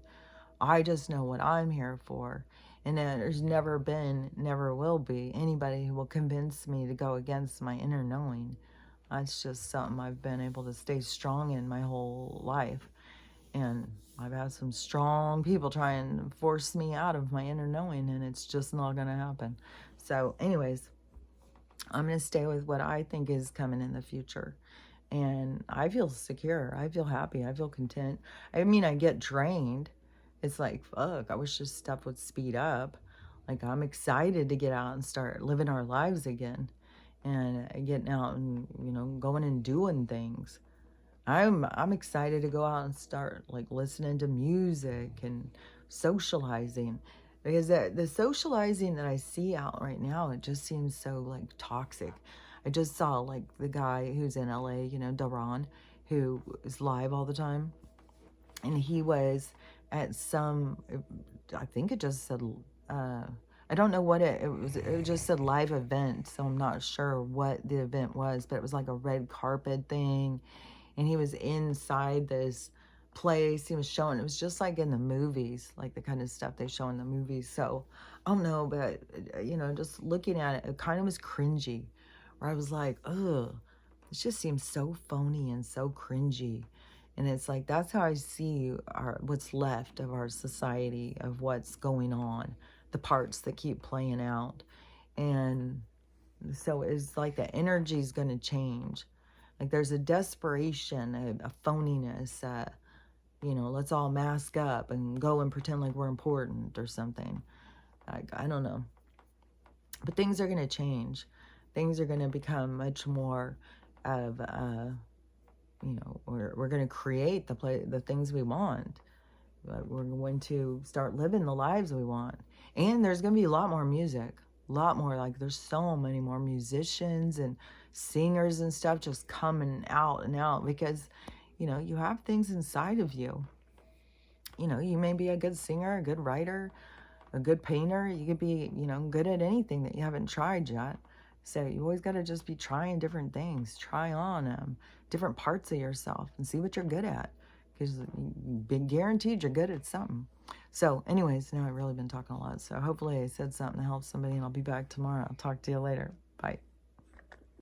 I just know what I'm here for. And there's never been, never will be anybody who will convince me to go against my inner knowing. That's just something I've been able to stay strong in my whole life. And I've had some strong people try and force me out of my inner knowing, and it's just not going to happen. So anyways, I'm going to stay with what I think is coming in the future. And I feel secure. I feel happy. I feel content. I mean, I get drained. It's like, fuck, I wish this stuff would speed up. Like, I'm excited to get out and start living our lives again and getting out and, going and doing things. I'm excited to go out and start like listening to music and socializing, because the socializing that I see out right now, it just seems so like toxic. I just saw like the guy who's in LA, Daron, who is live all the time, and he was at some, I think it just said, I don't know what it was. It just said live event, so I'm not sure what the event was, but it was like a red carpet thing, and he was inside this place. He was showing, it was just like in the movies, like the kind of stuff they show in the movies. So I don't know, but just looking at it, it kind of was cringy, where I was like, ugh, this just seems so phony and so cringy. And it's like, that's how I see what's left of our society, of what's going on, the parts that keep playing out. And so it's like the energy is going to change. Like there's a desperation, a phoniness, let's all mask up and go and pretend like we're important or something. I don't know. But things are going to change. Things are going to become much more of, we're going to create the things we want. We're going to start living the lives we want. And there's going to be a lot more music. A lot more. Like there's so many more musicians and singers and stuff just coming out and out, because, you have things inside of you. You may be a good singer, a good writer, a good painter. You could be, good at anything that you haven't tried yet. So you always got to just be trying different things. Try on different parts of yourself and see what you're good at, because you've been guaranteed you're good at something. So anyways, now I've really been talking a lot. So hopefully I said something to help somebody, and I'll be back tomorrow. I'll talk to you later. Bye.